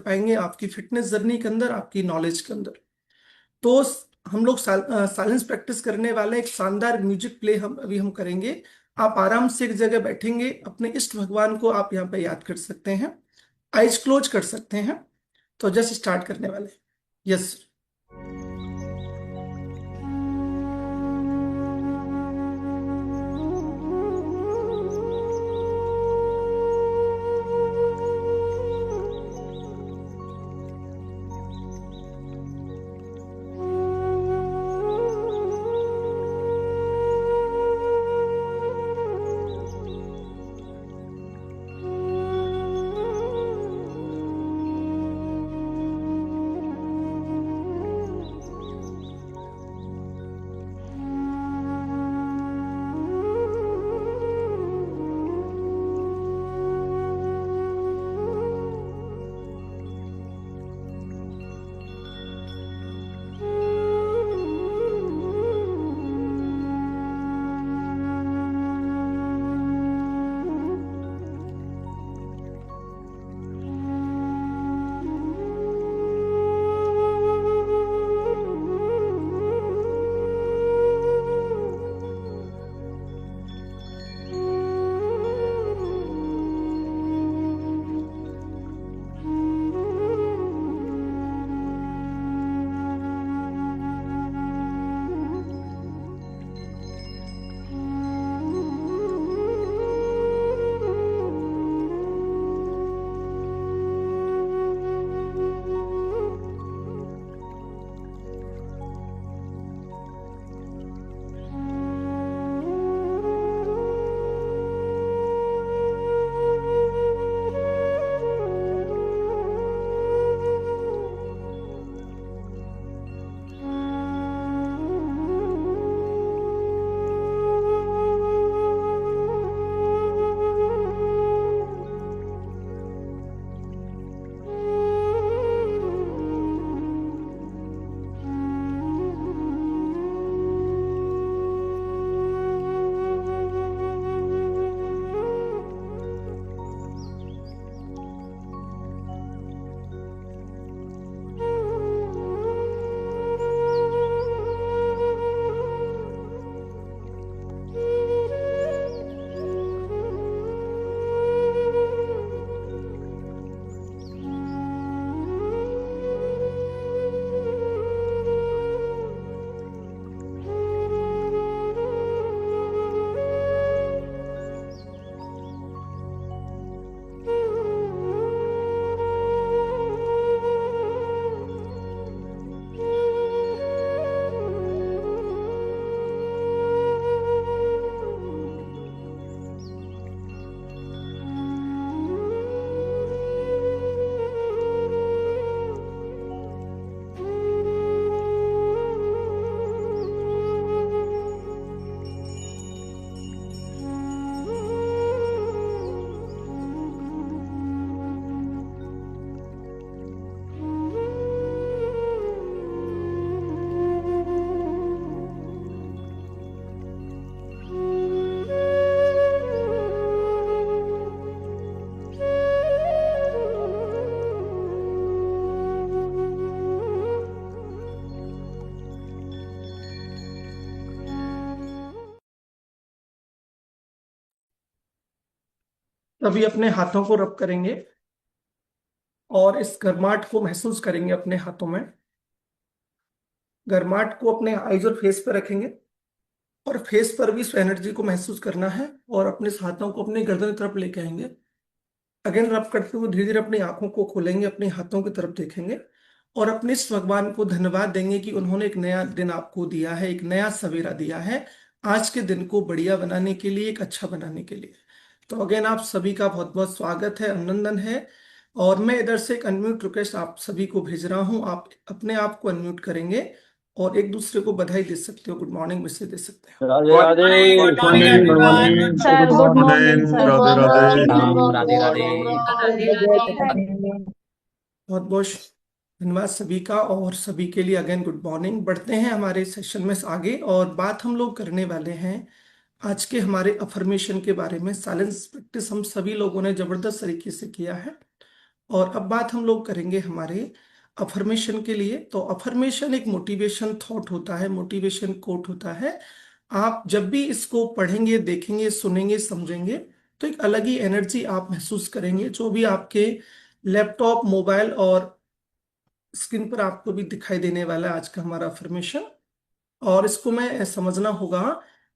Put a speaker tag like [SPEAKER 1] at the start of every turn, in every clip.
[SPEAKER 1] पाएंगे आपकी fitness journey के अंदर, आपकी नॉलेज के अंदर। तो हम लोग साइलेंस प्रैक्टिस करने वाले हैं। एक शानदार म्यूजिक प्ले हम करेंगे। आप आराम से एक जगह बैठेंगे, अपने इष्ट भगवान को आप यहाँ पे याद कर सकते हैं, आइज क्लोज कर सकते हैं। तो जस्ट स्टार्ट करने वाले। यस। अभी अपने हाथों को रब करेंगे और इस गर्माहट को महसूस करेंगे अपने हाथों में। गर्माहट को अपने आईज और फेस पर रखेंगे और फेस पर भी इस एनर्जी को महसूस करना है और अपने इस हाथों को अपने गर्दन की तरफ लेके आएंगे। अगेन रब करते हुए धीरे धीरे अपनी आंखों को खोलेंगे, अपने हाथों की तरफ देखेंगे और अपने इस भगवान को धन्यवाद देंगे कि उन्होंने एक नया दिन आपको दिया है, एक नया सवेरा दिया है आज के दिन को बढ़िया बनाने के लिए, एक अच्छा बनाने के लिए। तो अगेन आप सभी का बहुत बहुत स्वागत है, अभिनंदन है। और मैं इधर से एक अनम्यूट रिक्वेस्ट आप सभी को भेज रहा हूं। आप अपने आप को अनम्यूट करेंगे और एक दूसरे को बधाई दे सकते हो, गुड मॉर्निंग मैसेज दे सकते हो।
[SPEAKER 2] Radhe Radhe.
[SPEAKER 3] Good
[SPEAKER 2] good
[SPEAKER 3] morning
[SPEAKER 2] morning, good
[SPEAKER 3] everyone.
[SPEAKER 2] Morning,
[SPEAKER 4] sir
[SPEAKER 2] good
[SPEAKER 4] good morning
[SPEAKER 2] morning,
[SPEAKER 4] sir.
[SPEAKER 2] Radhe
[SPEAKER 4] good
[SPEAKER 2] Radhe.
[SPEAKER 4] Morning.
[SPEAKER 3] Radhe Radhe.
[SPEAKER 4] Radhe Radhe.
[SPEAKER 1] बहुत बहुत धन्यवाद सभी का, और सभी के लिए अगेन गुड मॉर्निंग। बढ़ते हैं हमारे सेशन में आगे, और बात हम लोग करने वाले हैं आज के हमारे अफर्मेशन के बारे में। साइलेंस प्रैक्टिस हम सभी लोगों ने जबरदस्त तरीके से किया है और अब बात हम लोग करेंगे हमारे अफर्मेशन के लिए। तो अफर्मेशन एक मोटिवेशन थॉट होता है, मोटिवेशन कोट होता है। आप जब भी इसको पढ़ेंगे, देखेंगे, सुनेंगे, समझेंगे, तो एक अलग ही एनर्जी आप महसूस करेंगे, जो भी आपके लैपटॉप, मोबाइल और स्क्रीन पर आपको भी दिखाई देने वाला है आज का हमारा अफर्मेशन। और इसको मैं समझना होगा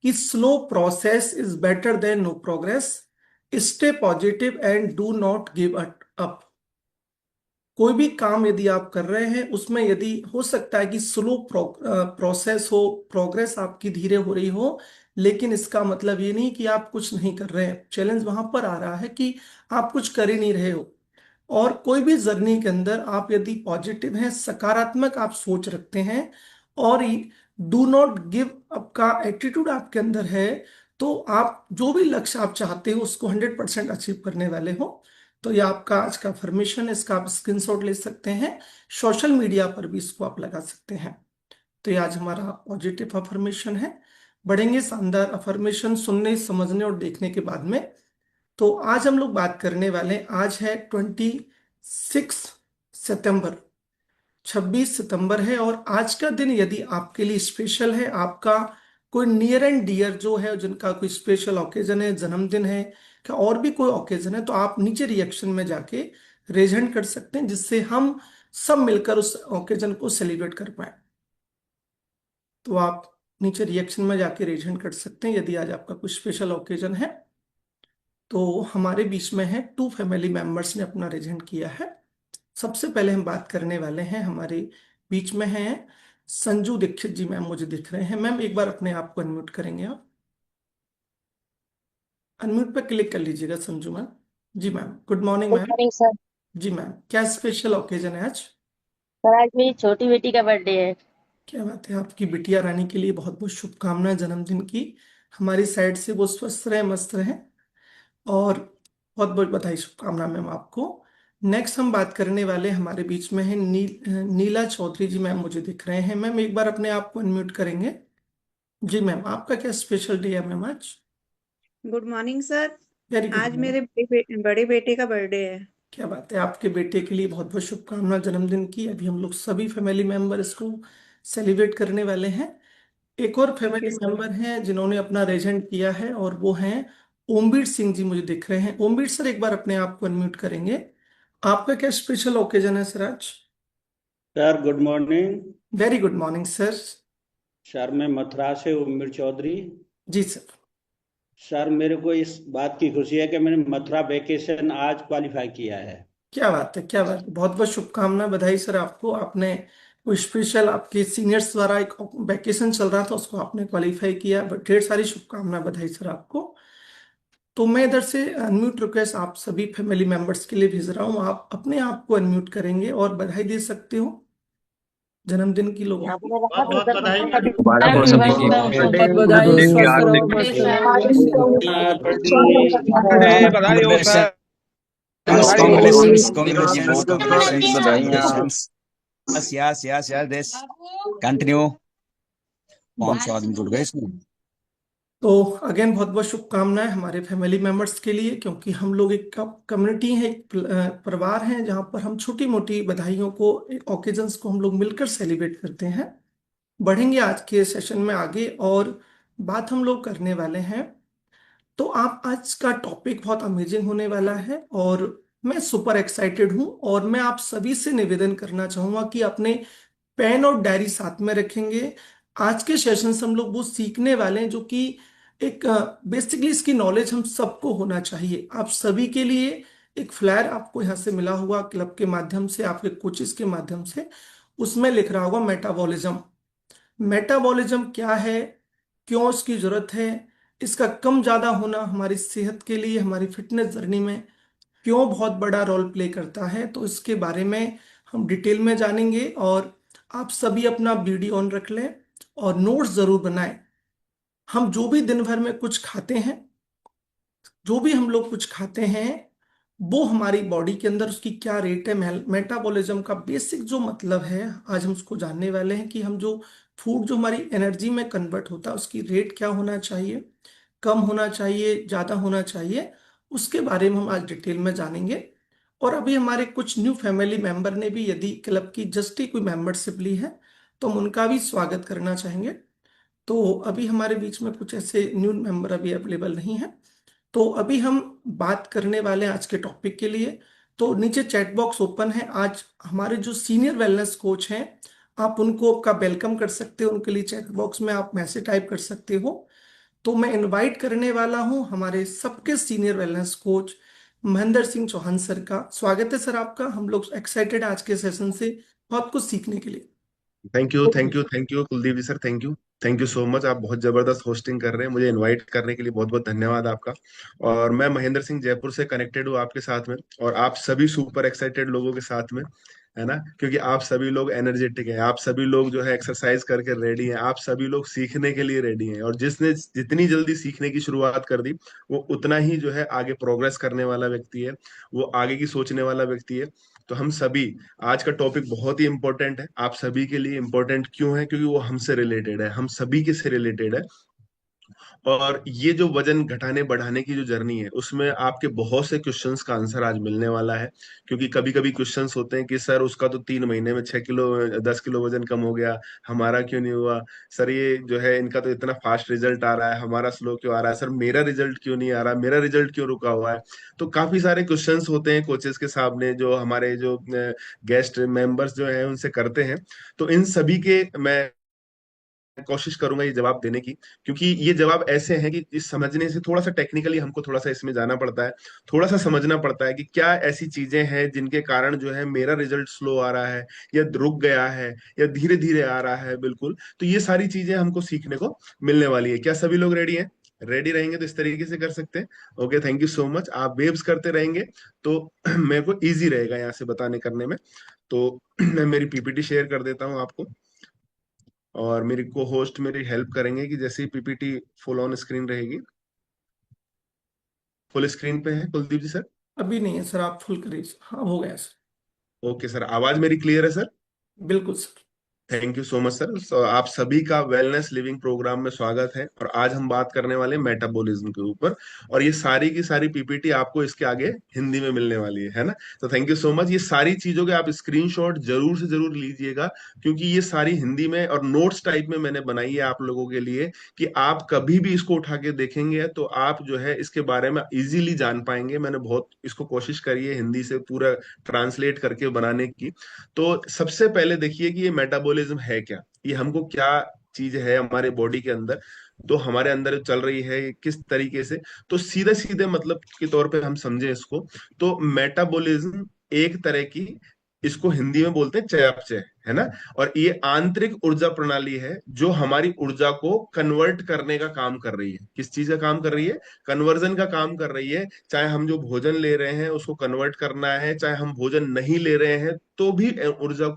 [SPEAKER 1] कि slow process is better than no progress, stay positive and do not give up. कोई भी काम यदि आप कर रहे हैं, उसमें यदि हो सकता है कि स्लो प्रोसेस हो, प्रोग्रेस आपकी धीरे हो रही हो, लेकिन इसका मतलब ये नहीं कि आप कुछ नहीं कर रहे हैं। चैलेंज वहां पर आ रहा है कि आप कुछ कर ही नहीं रहे हो। और कोई भी जर्नी के अंदर आप यदि पॉजिटिव हैं, सकारात्मक आप सोच रखते हैं, और डू नॉट गिव अप का एटीट्यूड आपके अंदर है, तो आप जो भी लक्ष्य आप चाहते हो उसको 100% अचीव करने वाले हो। तो ये आपका आज का अफर्मेशन है, इसका आप स्क्रीनशॉट ले सकते हैं, सोशल मीडिया पर भी इसको आप लगा सकते हैं। तो ये आज हमारा पॉजिटिव अफर्मेशन है। बढ़ेंगे शानदार अफर्मेशन सुनने, समझने और देखने के बाद में। तो आज हम लोग बात करने वाले हैं, आज है 26 सितंबर, 26 सितंबर है। और आज का दिन यदि आपके लिए स्पेशल है, आपका कोई नियर एंड डियर जो है, जिनका कोई स्पेशल ओकेजन है, जन्मदिन है, क्या और भी कोई ओकेजन है, तो आप नीचे रिएक्शन में जाके रेज हैंड कर सकते हैं, जिससे हम सब मिलकर उस ओकेजन को सेलिब्रेट कर पाए। तो आप नीचे रिएक्शन में जाके रेज हैंड कर सकते हैं यदि आज आपका कोई स्पेशल ओकेजन है। तो हमारे बीच में है 2 फैमिली मेंबर्स ने अपना रेज हैंड किया है। सबसे पहले हम बात करने वाले हैं, हमारे बीच में हैं संजू दीक्षित जी। मैम मुझे दिख रहे हैं। मैम एक बार अपने आप को अनम्यूट करेंगे आप? अनम्यूट पे क्लिक कर लीजिएगा संजू मैम। जी ma'am, good morning
[SPEAKER 2] good
[SPEAKER 1] ma'am.
[SPEAKER 2] Morning sir.
[SPEAKER 1] जी मैम, क्या स्पेशल ओकेजन है आज?
[SPEAKER 2] सर आज मेरी छोटी बेटी का बर्थडे है।
[SPEAKER 1] क्या बात है, आपकी बिटिया रानी के लिए बहुत बहुत शुभकामनाएं जन्मदिन की। हमारी साइड से वो स्वस्थ रहे, मस्त रहे, और बहुत बहुत बधाई, शुभकामना मैम आपको। नेक्स्ट हम बात करने वाले हमारे बीच में है नीला चौधरी जी। मैम मुझे दिख रहे हैं। मैम एक बार अपने आप को अनम्यूट करेंगे? जी मैम, आपका क्या स्पेशल डे है मैम आज?
[SPEAKER 3] Good morning sir.
[SPEAKER 1] Very good
[SPEAKER 3] आज
[SPEAKER 1] मैम।
[SPEAKER 3] मेरे बड़े बेटे का बर्थडे है।
[SPEAKER 1] क्या बात है, आपके बेटे के लिए बहुत बहुत शुभकामना जन्मदिन की। अभी हम लोग सभी फैमिली मेंबर इसको सेलिब्रेट करने वाले हैं। एक और
[SPEAKER 3] thank you
[SPEAKER 1] family
[SPEAKER 3] sir.
[SPEAKER 1] Member हैं जिन्होंने अपना रेजेंट किया है, और वो हैं ओमवीर सिंह जी। मुझे दिख रहे हैं। ओमवीर सर एक बार अपने आप को अनम्यूट करेंगे? आपका क्या स्पेशल ओकेजन है सर आज?
[SPEAKER 5] Sir good morning.
[SPEAKER 1] Very good morning sir.
[SPEAKER 5] Sir मैं मथुरा से उम्मीर चौधरी।
[SPEAKER 1] जी सर।
[SPEAKER 5] सर मेरे को इस बात की खुशी है कि मैंने मथुरा वेकेशन आज क्वालिफाई किया है।
[SPEAKER 1] क्या बात है, क्या बात है, बहुत बहुत शुभकामना, बधाई सर आपको। आपने कोई स्पेशल, आपके सीनियर्स द्वारा एक वैकेशन चल रहा था, उसको आपने क्वालिफाई किया। ढेर सारी शुभकामना, बधाई सर आपको। तो मैं इधर से अनम्यूट रिक्वेस्ट आप सभी फैमिली मेंबर्स के लिए भेज रहा हूँ। आप अपने आप को अनम्यूट करेंगे और बधाई दे सकते हो जन्मदिन की लोगों
[SPEAKER 2] यहाँ
[SPEAKER 1] को।
[SPEAKER 2] पे मैं रखा
[SPEAKER 5] बहुत
[SPEAKER 2] था
[SPEAKER 5] बहुत
[SPEAKER 2] उधर
[SPEAKER 5] बधाई
[SPEAKER 2] मम्मा।
[SPEAKER 5] मैडम।
[SPEAKER 6] दोबारा बहुत सबको
[SPEAKER 7] बहुत बधाई,
[SPEAKER 6] बर्थडे की
[SPEAKER 7] स्वस्थ रहो,
[SPEAKER 6] हार्दिक
[SPEAKER 7] मस्त रहो,
[SPEAKER 8] बर्थडे बधाई हो सर। बधाई हो।
[SPEAKER 6] कांग्रेचुलेशंस
[SPEAKER 7] Congratulations,
[SPEAKER 6] कांग्रेचुलेशंस बधाइयाँ।
[SPEAKER 7] yes, this continue। 500 आदमी जुड़ गए इसमें।
[SPEAKER 1] तो अगेन बहुत बहुत शुभकामनाएं हमारे फैमिली मेंबर्स के लिए, क्योंकि हम लोग एक कम्युनिटी है, एक परिवार है, जहाँ पर हम छोटी मोटी बधाइयों को, ओकेजन्स को हम लोग मिलकर सेलिब्रेट करते हैं। बढ़ेंगे आज के सेशन में आगे, और बात हम लोग करने वाले हैं। तो आप, आज का टॉपिक बहुत अमेजिंग होने वाला है, और मैं सुपर एक्साइटेड हूँ। और मैं आप सभी से निवेदन करना चाहूंगा कि अपने पेन और डायरी साथ में रखेंगे। आज के सेशन से हम लोग वो सीखने वाले हैं जो कि एक बेसिकली इसकी नॉलेज हम सबको होना चाहिए। आप सभी के लिए एक फ्लायर आपको यहाँ से मिला हुआ, क्लब के माध्यम से, आपके कोचिस के माध्यम से। उसमें लिख रहा होगा मेटाबॉलिज्म। मेटाबॉलिज्म क्या है, क्यों इसकी जरूरत है, इसका कम ज्यादा होना हमारी सेहत के लिए, हमारी फिटनेस जर्नी में क्यों बहुत बड़ा रोल प्ले करता है, तो इसके बारे में हम डिटेल में जानेंगे। और आप सभी अपना वीडियो ऑन रख लें और नोट्स जरूर बनाएं। हम जो भी दिन भर में कुछ खाते हैं, जो भी हम लोग कुछ खाते हैं, वो हमारी बॉडी के अंदर उसकी क्या रेट है। मेटाबॉलिज्म का बेसिक जो मतलब है, आज हम उसको जानने वाले हैं कि हम जो फूड जो हमारी एनर्जी में कन्वर्ट होता है, उसकी रेट क्या होना चाहिए, कम होना चाहिए, ज़्यादा होना चाहिए, उसके बारे में हम आज डिटेल में जानेंगे। और अभी हमारे कुछ न्यू फैमिली मेंबर ने भी यदि क्लब की जस्ट ही कोई मेंबरशिप ली है तो हम उनका भी स्वागत करना चाहेंगे। तो अभी हमारे बीच में कुछ ऐसे न्यू मेंबर अभी अवेलेबल नहीं है। तो अभी हम बात करने वाले हैं आज के टॉपिक के लिए। तो नीचे चैट बॉक्स ओपन है। आज हमारे जो सीनियर वेलनेस कोच हैं, आप उनको का वेलकम कर सकते हो। उनके लिए चैट बॉक्स में आप मैसेज टाइप कर सकते हो। तो मैं इनवाइट करने वाला हूं हमारे सबके senior wellness coach Mahendra Singh Chauhan sir का। स्वागत है सर आपका। हम लोग एक्साइटेड आज के सेशन से बहुत कुछ सीखने के लिए।
[SPEAKER 9] Thank you Kuldeep ji sir. Thank you so much. आप बहुत जबरदस्त होस्टिंग कर रहे हैं। मुझे इनवाइट करने के लिए बहुत बहुत धन्यवाद आपका। और मैं महेंद्र सिंह जयपुर से कनेक्टेड हूँ आपके साथ में, और आप सभी सुपर एक्साइटेड लोगों के साथ में, है ना, क्योंकि आप सभी लोग एनर्जेटिक हैं, आप सभी लोग जो है एक्सरसाइज करके रेडी हैं, आप सभी लोग सीखने के लिए रेडी हैं, और जिसने जितनी जल्दी सीखने की शुरुआत कर दी वो उतना ही जो है आगे प्रोग्रेस करने वाला व्यक्ति है, वो आगे की सोचने वाला व्यक्ति है। तो हम सभी, आज का टॉपिक बहुत ही इंपॉर्टेंट है। आप सभी के लिए इंपॉर्टेंट क्यों है? क्योंकि वो हमसे रिलेटेड है, हम सभी के से रिलेटेड है। और ये जो वजन घटाने बढ़ाने की जो जर्नी है, उसमें आपके बहुत से क्वेश्चंस का आंसर आज मिलने वाला है। क्योंकि कभी कभी क्वेश्चंस होते हैं कि सर उसका तो 3 महीने में 6 किलो 10 किलो वजन कम हो गया, हमारा क्यों नहीं हुआ? सर ये जो है इनका तो इतना फास्ट रिजल्ट आ रहा है, हमारा स्लो क्यों आ रहा है? सर मेरा रिजल्ट क्यों नहीं आ रहा, मेरा रिजल्ट क्यों रुका हुआ है? तो काफी सारे क्वेश्चंस होते हैं कोचेस के सामने, जो हमारे जो गेस्ट मेंबर्स जो है उनसे करते हैं। तो इन सभी के मैं कोशिश करूंगा ये जवाब देने की, क्योंकि ये जवाब ऐसे हैं कि इस समझने से थोड़ा सा टेक्निकली हमको थोड़ा सा इसमें जाना पड़ता है, थोड़ा सा समझना पड़ता है कि क्या ऐसी चीजें हैं जिनके कारण जो है मेरा रिजल्ट स्लो आ रहा है, या रुक गया है, या धीरे धीरे आ रहा है। बिल्कुल, तो ये सारी चीजें हमको सीखने को मिलने वाली है। क्या सभी लोग रेडी हैं? रेडी रहेंगे तो इस तरीके से कर सकते हैं। Okay, thank you so much. आप वेव्स करते रहेंगे तो मेरे को इजी रहेगा यहाँ से बताने करने में। तो मैं मेरी पीपीटी शेयर कर देता हूँ आपको, और मेरी को होस्ट मेरी हेल्प करेंगे कि जैसे ही पीपीटी फुल ऑन स्क्रीन रहेगी। फुल स्क्रीन पे है कुलदीप जी सर?
[SPEAKER 1] अभी नहीं है सर, आप फुल करिए। हाँ, हो गया सर।
[SPEAKER 9] ओके सर, आवाज मेरी क्लियर है सर?
[SPEAKER 1] बिल्कुल sir.
[SPEAKER 9] Thank you so much sir. आप सभी का वेलनेस लिविंग प्रोग्राम में स्वागत है, और आज हम बात करने वाले हैं मेटाबॉलिज्म के ऊपर। और ये सारी की सारी पीपीटी आपको इसके आगे हिंदी में मिलने वाली है ना? तो थैंक यू सो मच। ये सारी चीजों के आप स्क्रीनशॉट जरूर से जरूर लीजिएगा, क्योंकि ये सारी हिंदी में और नोट्स टाइप में मैंने बनाई है आप लोगों के लिए, कि आप कभी भी इसको उठा के देखेंगे तो आप जो है इसके बारे में इजीली जान पाएंगे। मैंने बहुत इसको कोशिश करी है हिंदी से पूरा ट्रांसलेट करके बनाने की। तो सबसे पहले देखिए कि ये मेटाबॉलिज्म है क्या, ये हमको क्या चीज है हमारे बॉडी के अंदर, तो हमारे अंदर चल रही है ये किस तरीके से। तो सीधे सीधे मतलब के तौर पे हम समझे इसको, तो मेटाबॉलिज्म एक तरह की, इसको हिंदी में बोलते हैं चयापचय, है ना। और ये आंतरिक ऊर्जा प्रणाली है जो हमारी ऊर्जा को कन्वर्ट करने का काम कर रही है। किस चीज का काम कर रही है? कन्वर्जन का काम कर रही है। चाहे हम जो भोजन ले रहे हैं उसको कन्वर्ट करना है, चाहे हम भोजन नहीं ले रहे हैं तो भी ऊर्जा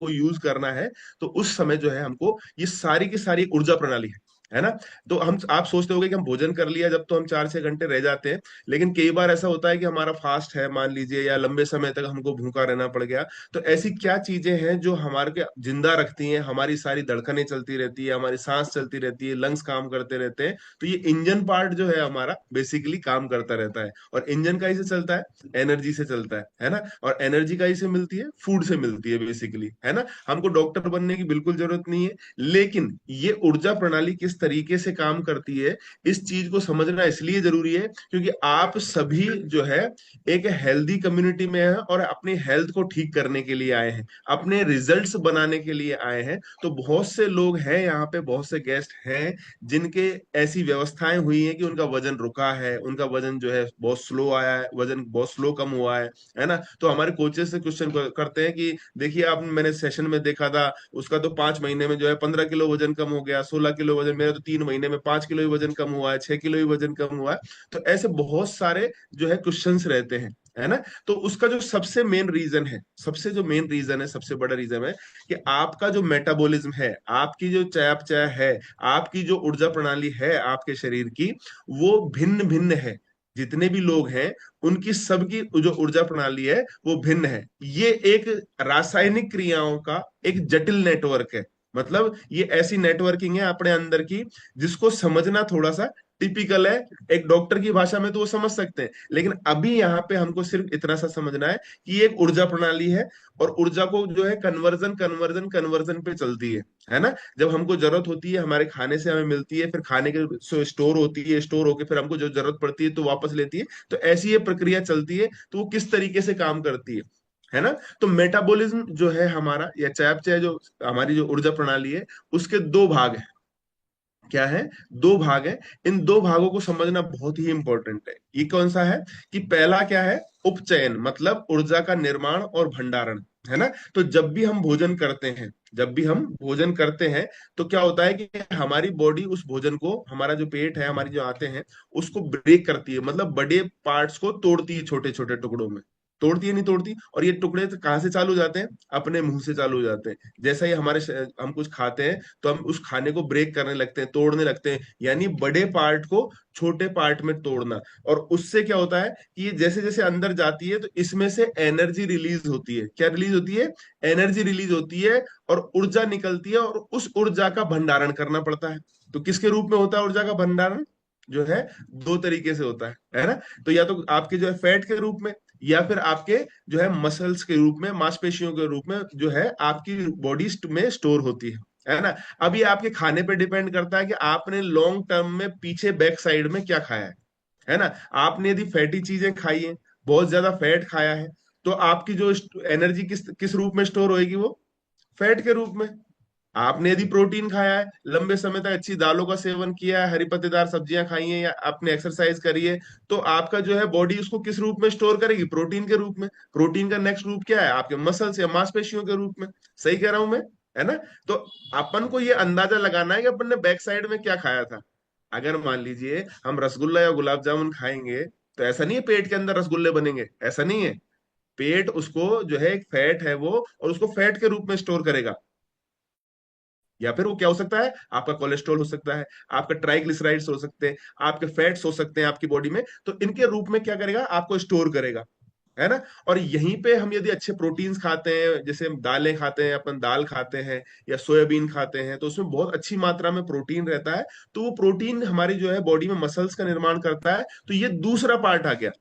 [SPEAKER 9] को यूज करना है, तो उस समय जो है हमको ये सारी की सारी ऊर्जा प्रणाली है ना। तो हम, आप सोचते होंगे कि हम भोजन कर लिया जब तो हम 4-6 घंटे रह जाते हैं, लेकिन कई बार ऐसा होता है कि हमारा फास्ट है मान लीजिए, या लंबे समय तक हमको भूखा रहना पड़ गया। तो ऐसी क्या चीजें हैं जो हमारे के जिंदा रखती हैं, हमारी सारी धड़कनें चलती रहती है, हमारी सांस चलती रहती है, लंग्स काम करते रहते हैं। तो ये इंजन पार्ट जो है हमारा बेसिकली काम करता रहता है। और इंजन का से चलता है, एनर्जी से चलता है ना। और एनर्जी का से मिलती है, फूड से मिलती है बेसिकली, है ना। हमको डॉक्टर बनने की बिल्कुल जरूरत नहीं है, लेकिन ये ऊर्जा प्रणाली किस तरीके से काम करती है इस चीज को समझना इसलिए जरूरी है क्योंकि आप सभी जो है एक हेल्दी कम्युनिटी में है, और अपनी हेल्थ को ठीक करने के लिए आए हैं, अपने रिजल्ट्स बनाने के लिए आए हैं। तो बहुत से लोग हैं यहाँ पे, बहुत से गेस्ट हैं जिनके ऐसी व्यवस्थाएं हुई हैं कि उनका वजन रुका है, उनका वजन जो है बहुत स्लो आया है, वजन बहुत स्लो कम हुआ है ना। तो हमारे कोचेस से क्वेश्चन करते हैं कि देखिए आप, मैंने सेशन में देखा था उसका तो 5 महीने में जो है 15 किलो वजन कम हो गया, 16 किलो वजन, मेरा तो 3 महीने में 5 किलो ही वजन कम हुआ है, 6 किलो ही वजन कम हुआ है। तो ऐसे बहुत सारे जो है क्वेश्चंस रहते हैं, है ना। तो उसका जो सबसे मेन रीजन है, सबसे जो मेन रीजन है, सबसे बड़ा रीजन है कि आपका जो मेटाबॉलिज्म है, आपकी जो चयापचय है, आपकी जो ऊर्जा प्रणाली है आपके शरीर की, वो भिन्न भिन्न है। जितने भी लोग हैं उनकी सबकी जो ऊर्जा प्रणाली है वो भिन्न है। ये एक रासायनिक क्रियाओं का एक जटिल नेटवर्क है। मतलब ये ऐसी नेटवर्किंग है अपने अंदर की जिसको समझना थोड़ा सा टिपिकल है, एक डॉक्टर की भाषा में तो वो समझ सकते हैं, लेकिन अभी यहाँ पे हमको सिर्फ इतना सा समझना है कि ये एक ऊर्जा प्रणाली है और ऊर्जा को जो है कन्वर्जन कन्वर्जन कन्वर्जन पे चलती है ना। जब हमको जरूरत होती है हमारे खाने से हमें मिलती है, फिर खाने के स्टोर होती है, स्टोर होके फिर हमको जो जरूरत पड़ती है तो वापस लेती है, तो ऐसी ये प्रक्रिया चलती है। तो वो किस तरीके से काम करती है ना। तो मेटाबॉलिज्म जो है हमारा या चयापचय जो हमारी जो ऊर्जा प्रणाली है उसके दो भाग हैं। क्या है? दो भाग है। इन दो भागों को समझना बहुत ही इंपॉर्टेंट है। ये कौन सा है कि पहला क्या है? उपचयन, मतलब ऊर्जा का निर्माण और भंडारण, है ना। तो जब भी हम भोजन करते हैं, जब भी हम भोजन करते हैं तो क्या होता है कि हमारी बॉडी उस भोजन को, हमारा जो पेट है, हमारी जो आंतें हैं, उसको ब्रेक करती है, मतलब बड़े पार्ट्स को तोड़ती है छोटे छोटे टुकड़ों में। तोड़ती है नहीं तोड़ती? और ये टुकड़े कहाँ से चालू हो जाते हैं? अपने मुंह से चालू हो जाते हैं। जैसा ही हम कुछ खाते हैं तो हम उस खाने को ब्रेक करने लगते हैं, तोड़ने लगते हैं, यानी बड़े पार्ट को छोटे पार्ट में तोड़ना। और उससे क्या होता है कि ये जैसे जैसे अंदर जाती है तो इसमें से एनर्जी रिलीज होती है। क्या रिलीज होती है? एनर्जी रिलीज होती है और ऊर्जा निकलती है, और उस ऊर्जा का भंडारण करना पड़ता है। तो किसके रूप में होता है ऊर्जा का भंडारण? जो है दो तरीके से होता है ना। तो या तो आपके जो है फैट के रूप में, या फिर आपके जो है मसल्स के रूप में, मांसपेशियों के रूप में जो है आपकी बॉडी में स्टोर होती है ना। अब ये आपके खाने पे डिपेंड करता है कि आपने लॉन्ग टर्म में पीछे बैक साइड में क्या खाया है ना। आपने यदि फैटी चीजें खाई है, बहुत ज्यादा फैट खाया है, तो आपकी जो एनर्जी किस किस रूप में स्टोर होएगी? वो फैट के रूप में। आपने यदि प्रोटीन खाया है, लंबे समय तक अच्छी दालों का सेवन किया है, हरी पत्तेदार सब्जियां खाई हैं, या आपने एक्सरसाइज करी है, तो आपका जो है बॉडी उसको किस रूप में स्टोर करेगी? प्रोटीन के रूप में। प्रोटीन का नेक्स्ट रूप क्या है? आपके मसल्स या मांसपेशियों के रूप में। सही कह रहा हूं मैं? है ना। तो अपन को ये अंदाजा लगाना है कि अपन ने बैक साइड में क्या खाया था। अगर मान लीजिए हम रसगुल्ला या गुलाब जामुन खाएंगे, तो ऐसा नहीं है पेट के अंदर रसगुल्ले बनेंगे, ऐसा नहीं है। पेट उसको जो है एक फैट है वो, और उसको फैट के रूप में स्टोर करेगा। या फिर वो क्या हो सकता है? आपका कोलेस्ट्रॉल हो सकता है, आपका ट्राइग्लिसराइड्स हो सकते हैं, आपके फैट्स हो सकते हैं आपकी बॉडी में। तो इनके रूप में क्या करेगा? आपको स्टोर करेगा, है ना। और यहीं पे हम यदि अच्छे प्रोटीन्स खाते हैं, जैसे हम दालें खाते हैं, अपन दाल खाते हैं या सोयाबीन खाते हैं, तो उसमें बहुत अच्छी मात्रा में प्रोटीन रहता है। तो वो प्रोटीन हमारी जो है बॉडी में मसल्स का निर्माण करता है। तो ये दूसरा पार्ट आ गया,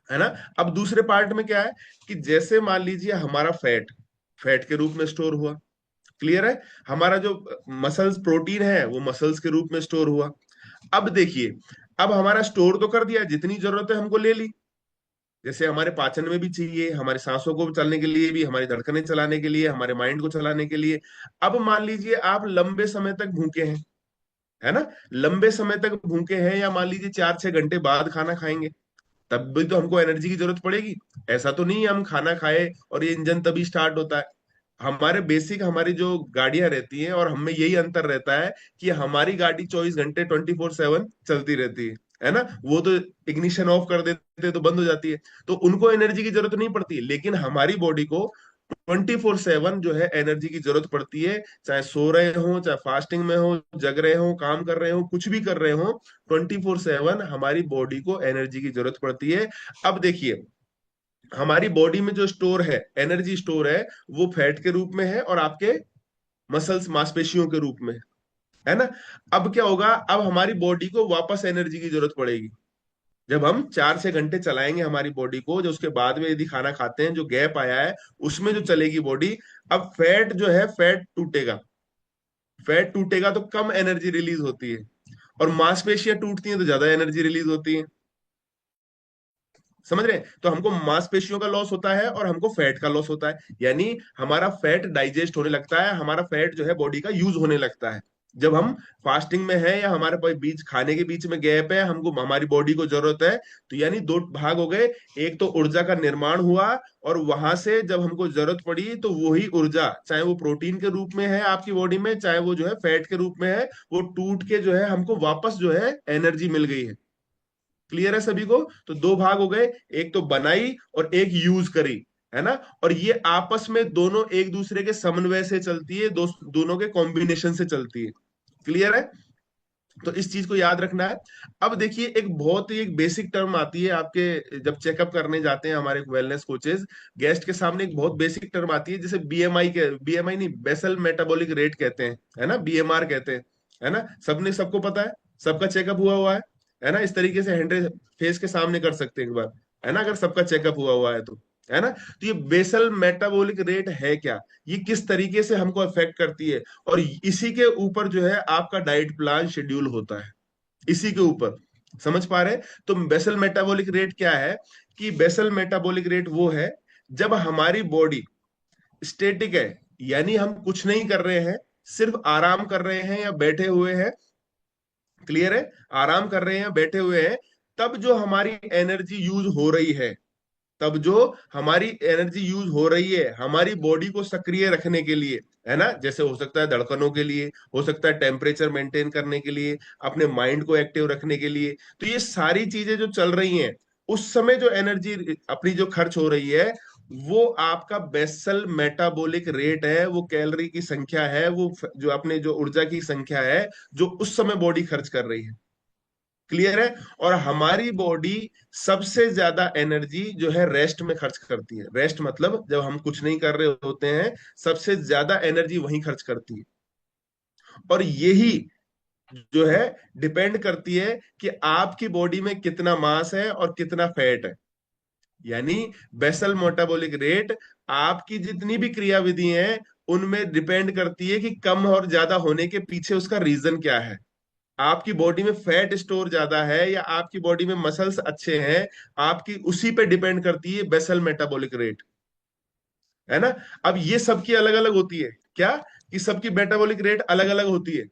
[SPEAKER 9] है ना। अब दूसरे पार्ट में क्या है कि जैसे मान लीजिए हमारा फैट फैट के रूप में स्टोर हुआ, क्लियर है। हमारा जो मसल्स प्रोटीन है वो मसल्स के रूप में स्टोर हुआ। अब देखिए, अब हमारा स्टोर तो कर दिया, जितनी जरूरत है हमको ले ली। जैसे हमारे पाचन में भी चाहिए, हमारे सांसों को चलने के लिए भी, हमारी धड़कनें चलाने के लिए, हमारे माइंड को चलाने के लिए। अब मान लीजिए आप लंबे समय तक भूखे हैं, है ना। लंबे समय तक भूखे हैं, या मान लीजिए 4-6 घंटे बाद खाना खाएंगे, तब भी तो हमको एनर्जी की जरूरत पड़ेगी। ऐसा तो नहीं है हम खाना खाए और ये इंजन तभी स्टार्ट होता है। हमारे बेसिक हमारी जो गाड़ियां रहती हैं, और हमें यही अंतर रहता है कि हमारी गाड़ी 24 घंटे 24/7 चलती रहती है ना। वो तो इग्निशन ऑफ कर देते हैं तो बंद हो जाती है, तो उनको एनर्जी की जरूरत नहीं पड़ती। लेकिन हमारी बॉडी को 24/7 जो है एनर्जी की जरूरत पड़ती है। चाहे सो रहे हो, चाहे फास्टिंग में हो, जग रहे हो, काम कर रहे हो, कुछ भी कर रहे हो, 24/7 हमारी बॉडी को एनर्जी की जरूरत पड़ती है। अब देखिए, हमारी बॉडी में जो स्टोर है, एनर्जी स्टोर है, वो फैट के रूप में है और आपके मसल्स मांसपेशियों के रूप में, है ना। अब क्या होगा? अब हमारी बॉडी को वापस एनर्जी की जरूरत पड़ेगी। जब हम 4-6 घंटे चलाएंगे हमारी बॉडी को, जो उसके बाद में यदि खाना खाते हैं, जो गैप आया है उसमें जो चलेगी बॉडी। अब फैट जो है, फैट टूटेगा। फैट टूटेगा तो कम एनर्जी रिलीज होती है, और मांसपेशियां टूटती हैं तो ज्यादा एनर्जी रिलीज होती है। समझ रहे हैं? तो हमको मांसपेशियों का लॉस होता है और हमको फैट का लॉस होता है, यानी हमारा फैट डाइजेस्ट होने लगता है, हमारा फैट जो है बॉडी का यूज होने लगता है। जब हम फास्टिंग में है, या हमारे पास बीच खाने के बीच में गैप है, हमको हमारी बॉडी को जरूरत है, तो यानी दो भाग हो गए। एक तो ऊर्जा का निर्माण हुआ, और वहां से जब हमको जरूरत पड़ी तो वही ऊर्जा, चाहे वो प्रोटीन के रूप में है आपकी बॉडी में, चाहे वो जो है फैट के रूप में है, वो टूट के जो है हमको वापस जो है एनर्जी मिल गई है। क्लियर है सभी को? तो दो भाग हो गए, एक तो बनाई और एक यूज करी, है ना। और ये आपस में दोनों एक दूसरे के समन्वय से चलती है, दोनों के कॉम्बिनेशन से चलती है। क्लियर है? तो इस चीज को याद रखना है। अब देखिए, एक बहुत ही एक बेसिक टर्म आती है आपके जब चेकअप करने जाते हैं हमारे वेलनेस कोचेस, गेस्ट के सामने एक बहुत बेसिक टर्म आती है, जैसे बीएमआई नहीं, बेसल मेटाबॉलिक रेट कहते हैं, है ना, बीएमआर कहते हैं, है ना। सबको पता है। सबका चेकअप हुआ हुआ है ना? इस तरीके से हैंड फेस के सामने कर सकते हैं एक बार, है ना, अगर सबका चेकअप हुआ हुआ है तो, है ना? तो ये बेसल मेटाबॉलिक रेट है क्या, ये किस तरीके से हमको अफेक्ट करती है, और इसी के ऊपर जो है आपका डाइट प्लान शेड्यूल होता है, इसी के ऊपर। समझ पा रहे हैं? तो बेसल मेटाबॉलिक रेट क्या है, कि बेसल मेटाबॉलिक रेट वो है जब हमारी बॉडी स्टेटिक है, यानी हम कुछ नहीं कर रहे हैं, सिर्फ आराम कर रहे हैं या बैठे हुए हैं, क्लियर है, आराम कर रहे हैं बैठे हुए हैं, तब जो हमारी एनर्जी यूज हो रही है, तब जो हमारी एनर्जी यूज हो रही है हमारी बॉडी को सक्रिय रखने के लिए, है ना, जैसे हो सकता है धड़कनों के लिए, हो सकता है टेम्परेचर मेंटेन करने के लिए, अपने माइंड को एक्टिव रखने के लिए, तो ये सारी चीजें जो चल रही हैं, उस समय जो एनर्जी अपनी जो खर्च हो रही है, वो आपका बेसल मेटाबॉलिक रेट है, वो कैलोरी की संख्या है, वो जो अपने जो ऊर्जा की संख्या है जो उस समय बॉडी खर्च कर रही है, क्लियर है? और हमारी बॉडी सबसे ज्यादा एनर्जी जो है रेस्ट में खर्च करती है, रेस्ट मतलब जब हम कुछ नहीं कर रहे होते हैं, सबसे ज्यादा एनर्जी वहीं खर्च करती है, और यही जो है डिपेंड करती है कि आपकी बॉडी में कितना मास है और कितना फैट है, यानी बेसल मेटाबॉलिक रेट आपकी जितनी भी क्रियाविधि हैं उनमें डिपेंड करती है कि कम और ज्यादा होने के पीछे उसका रीजन क्या है। आपकी बॉडी में फैट स्टोर ज्यादा है या आपकी बॉडी में मसल्स अच्छे हैं, आपकी उसी पे डिपेंड करती है बेसल मेटाबॉलिक रेट, है ना? अब ये सबकी अलग अलग होती है क्या, कि सबकी मेटाबॉलिक रेट अलग अलग होती है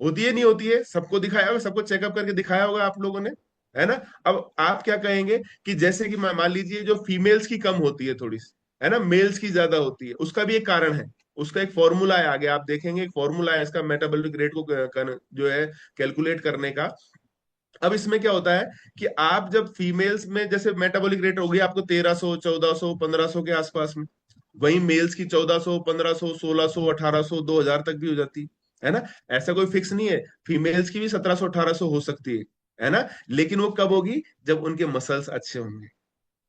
[SPEAKER 9] नहीं होती है? सबको दिखाया होगा, सबको चेकअप करके दिखाया होगा आप लोगों ने, है ना? अब आप क्या कहेंगे कि जैसे कि मान लीजिए जो फीमेल्स की कम होती है थोड़ी सी, है ना, मेल्स की ज्यादा होती है, उसका भी एक कारण है, उसका एक फॉर्मूला है, आगे आप देखेंगे एक फॉर्मूला है इसका मेटाबॉलिक रेट को जो है कैलकुलेट करने का। अब इसमें क्या होता है कि आप जब फीमेल्स में जैसे मेटाबॉलिक रेट होगी आपको 1300 1400 1500 के आसपास में, वहीं मेल्स की 1400 1500 1600 1800 2000 तक भी हो जाती है ना? ऐसा कोई फिक्स नहीं है, फीमेल्स की भी 1700 1800 हो सकती है ना? लेकिन वो कब होगी, जब उनके मसल्स अच्छे होंगे,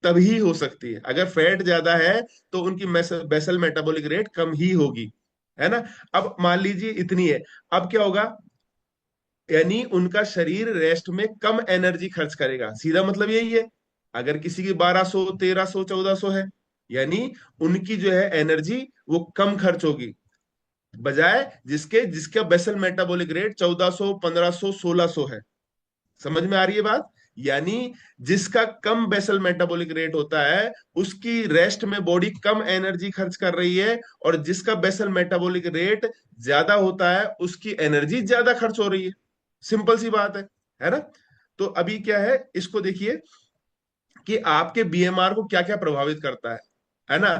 [SPEAKER 9] तभी हो सकती है। अगर फैट ज्यादा है तो उनकी बेसल मेटाबॉलिक रेट कम ही होगी, है ना? अब मान लीजिए इतनी है, अब क्या होगा, यानी उनका शरीर रेस्ट में कम एनर्जी खर्च करेगा, सीधा मतलब यही है। अगर किसी की 1200 1300 1400 है, यानी उनकी जो है एनर्जी वो कम खर्च होगी, बजाय जिसके जिसका बेसल मेटाबॉलिक रेट 1400 1500 1600 है। समझ में आ रही है बात? यानी जिसका कम बेसल मेटाबॉलिक रेट होता है उसकी रेस्ट में बॉडी कम एनर्जी खर्च कर रही है, और जिसका बेसल मेटाबॉलिक रेट ज्यादा होता है उसकी एनर्जी ज्यादा खर्च हो रही है। सिंपल सी बात है ना? तो अभी क्या है, इसको देखिए कि आपके बीएमआर को क्या क्या प्रभावित करता है ना?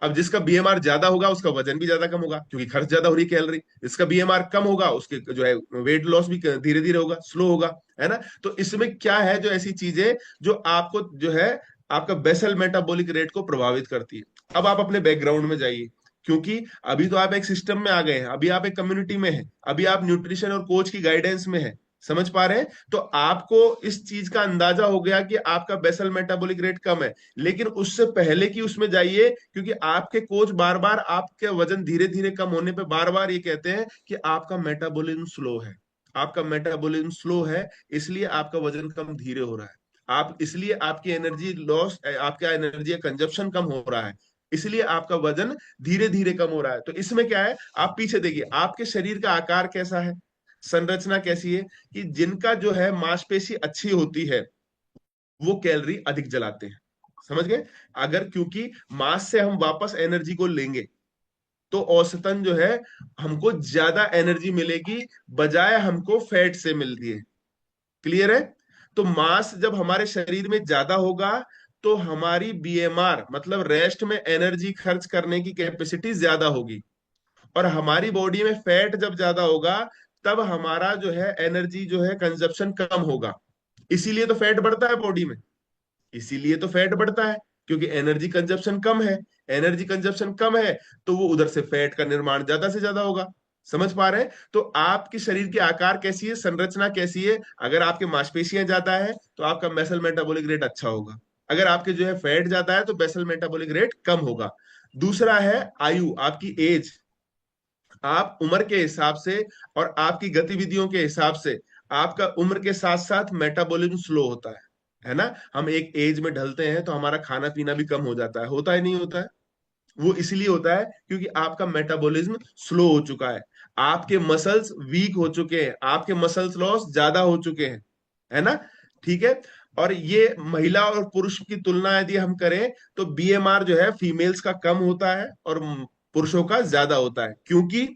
[SPEAKER 9] अब जिसका बीएमआर ज्यादा होगा उसका वजन भी ज्यादा कम होगा, क्योंकि खर्च ज्यादा हो रही है कैलोरी। जिसका बीएमआर कम होगा उसके जो है वेट लॉस भी धीरे धीरे होगा, स्लो होगा, है ना? तो इसमें क्या है, जो ऐसी चीजें जो आपको जो है आपका बेसल मेटाबॉलिक रेट को प्रभावित करती है। अब आप अपने बैकग्राउंड में जाइए, क्योंकि अभी तो आप एक सिस्टम में आ गए हैं, अभी आप एक कम्युनिटी में हैं, अभी आप न्यूट्रिशन और कोच की गाइडेंस में हैं, समझ पा रहे हैं? तो आपको इस चीज का अंदाजा हो गया कि आपका बेसल मेटाबॉलिक रेट कम है, लेकिन उससे पहले की उसमें जाइए, क्योंकि आपके कोच बार बार आपके वजन धीरे धीरे कम होने पे बार बार ये कहते हैं कि आपका मेटाबॉलिज्म स्लो है, आपका मेटाबॉलिज्म स्लो है, इसलिए आपका वजन कम धीरे हो रहा है, आप इसलिए आपकी एनर्जी लॉस, आपका एनर्जी कंजप्शन कम हो रहा है, इसलिए आपका वजन धीरे धीरे कम हो रहा है। तो इसमें क्या है, आप पीछे देखिए आपके शरीर का आकार कैसा है, संरचना कैसी है, कि जिनका जो है मांसपेशी अच्छी होती है वो कैलोरी अधिक जलाते हैं, समझ गए? अगर क्योंकि मांस से हम वापस एनर्जी को लेंगे तो औसतन जो है हमको ज्यादा एनर्जी मिलेगी, बजाय हमको फैट से मिलती है, क्लियर है? तो मास जब हमारे शरीर में ज्यादा होगा तो हमारी बीएमआर मतलब रेस्ट में एनर्जी खर्च करने की कैपेसिटी ज्यादा होगी, और हमारी बॉडी में फैट जब ज्यादा होगा तब हमारा जो है एनर्जी जो है कंजप्शन कम होगा। इसीलिए तो फैट बढ़ता है बॉडी में, इसीलिए तो फैट बढ़ता है, क्योंकि एनर्जी कंजप्शन कम है, एनर्जी कंजप्शन कम है तो वो उधर से फैट का निर्माण ज्यादा से ज्यादा होगा। समझ पा रहे हैं? तो आपके शरीर की आकार कैसी है, संरचना कैसी है, अगर आपके मांसपेशियां ज्यादा है तो आपका बेसल मेटाबॉलिक रेट अच्छा होगा, अगर आपके जो है फैट ज्यादा है तो बेसल मेटाबॉलिक रेट कम होगा। दूसरा है आयु, आपकी एज, आप उम्र के हिसाब से और आपकी गतिविधियों के हिसाब से आपका उम्र के साथ साथ मेटाबॉलिज्म स्लो होता है ना। हम एक एज में ढलते हैं तो हमारा खाना पीना भी कम हो जाता है, होता है नहीं होता है? वो इसलिए होता है क्योंकि आपका मेटाबॉलिज्म स्लो हो चुका है, आपके मसल्स वीक हो चुके हैं, आपके मसल्स लॉस ज्यादा हो चुके हैं, है ना। ठीक है। और ये महिला और पुरुष की तुलना यदि हम करें तो बीएमआर जो है फीमेल्स का कम होता है और पुरुषों का ज्यादा होता है। क्योंकि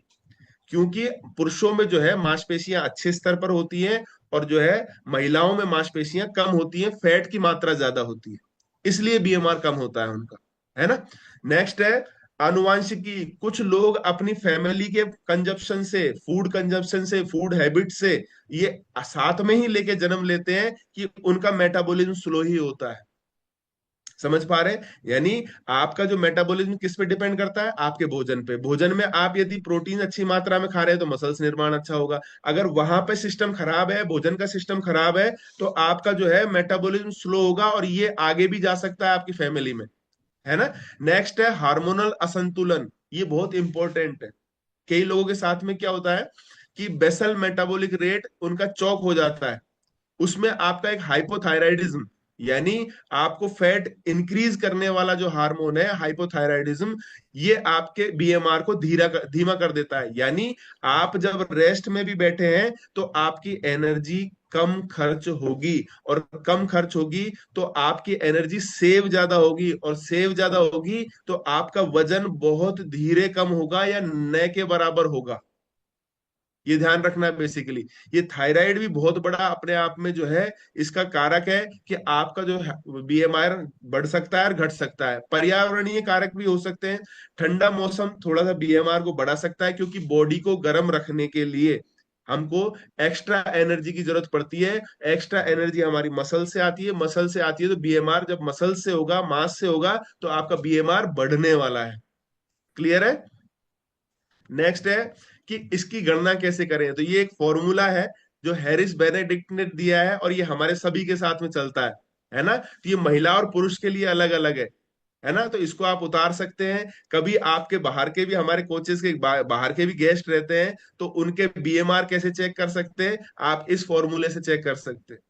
[SPEAKER 9] क्योंकि पुरुषों में जो है मांसपेशियां अच्छे स्तर पर होती हैं और जो है महिलाओं में मांसपेशियां कम होती हैं, फैट की मात्रा ज्यादा होती है, इसलिए बीएमआर कम होता है उनका, है ना। नेक्स्ट है आनुवांशिकी। कुछ लोग अपनी फैमिली के कंजप्शन से, फूड कंजप्शन से, फूड हैबिट से ये साथ में ही लेके जन्म लेते हैं कि उनका मेटाबॉलिज्म स्लो ही होता है। समझ पा रहे हैं? यानी आपका जो मेटाबॉलिज्म किस पे डिपेंड करता है? आपके भोजन पे। भोजन में आप यदि प्रोटीन अच्छी मात्रा में खा रहे हैं तो मसल्स निर्माण अच्छा होगा। अगर वहां पे सिस्टम खराब है, भोजन का सिस्टम खराब है, तो आपका जो है मेटाबॉलिज्म स्लो होगा और ये आगे भी जा सकता है आपकी फैमिली में, है ना। नेक्स्ट है हार्मोनल असंतुलन। ये बहुत इंपॉर्टेंट है। कई लोगों के साथ में क्या होता है कि बेसल मेटाबॉलिक रेट उनका चौक हो जाता है, उसमें आपका एक हाइपोथायराइडिज्म, यानी आपको फैट इंक्रीज करने वाला जो हार्मोन है हाइपोथायराइडिज्म, ये आपके बीएमआर को धीमा कर देता है। यानी आप जब रेस्ट में भी बैठे हैं तो आपकी एनर्जी कम खर्च होगी, और कम खर्च होगी तो आपकी एनर्जी सेव ज्यादा होगी, और सेव ज्यादा होगी तो आपका वजन बहुत धीरे कम होगा या न के बराबर होगा। ये ध्यान रखना है बेसिकली। ये थायराइड भी बहुत बड़ा अपने आप में जो है इसका कारक है कि आपका जो बीएमआर बढ़ सकता है और घट सकता है। पर्यावरणीय कारक भी हो सकते हैं। ठंडा मौसम थोड़ा सा बीएमआर को बढ़ा सकता है, क्योंकि बॉडी को गर्म रखने के लिए हमको एक्स्ट्रा एनर्जी की जरूरत पड़ती है। एक्स्ट्रा एनर्जी हमारी मसल से आती है, मसल से आती है तो बीएमआर जब मसल से होगा, मास से होगा, तो आपका बीएमआर बढ़ने वाला है। क्लियर है? नेक्स्ट है कि इसकी गणना कैसे करें। तो ये एक फॉर्मूला है जो हैरिस बेनेडिक्ट ने दिया है और ये हमारे सभी के साथ में चलता है ना। तो ये महिला और पुरुष के लिए अलग अलग है ना। तो इसको आप उतार सकते हैं। कभी आपके बाहर के भी, हमारे कोचेस के बाहर के भी गेस्ट रहते हैं, तो उनके बीएमआर कैसे चेक कर सकते हैं? आप इस फॉर्मूले से चेक कर सकते हैं।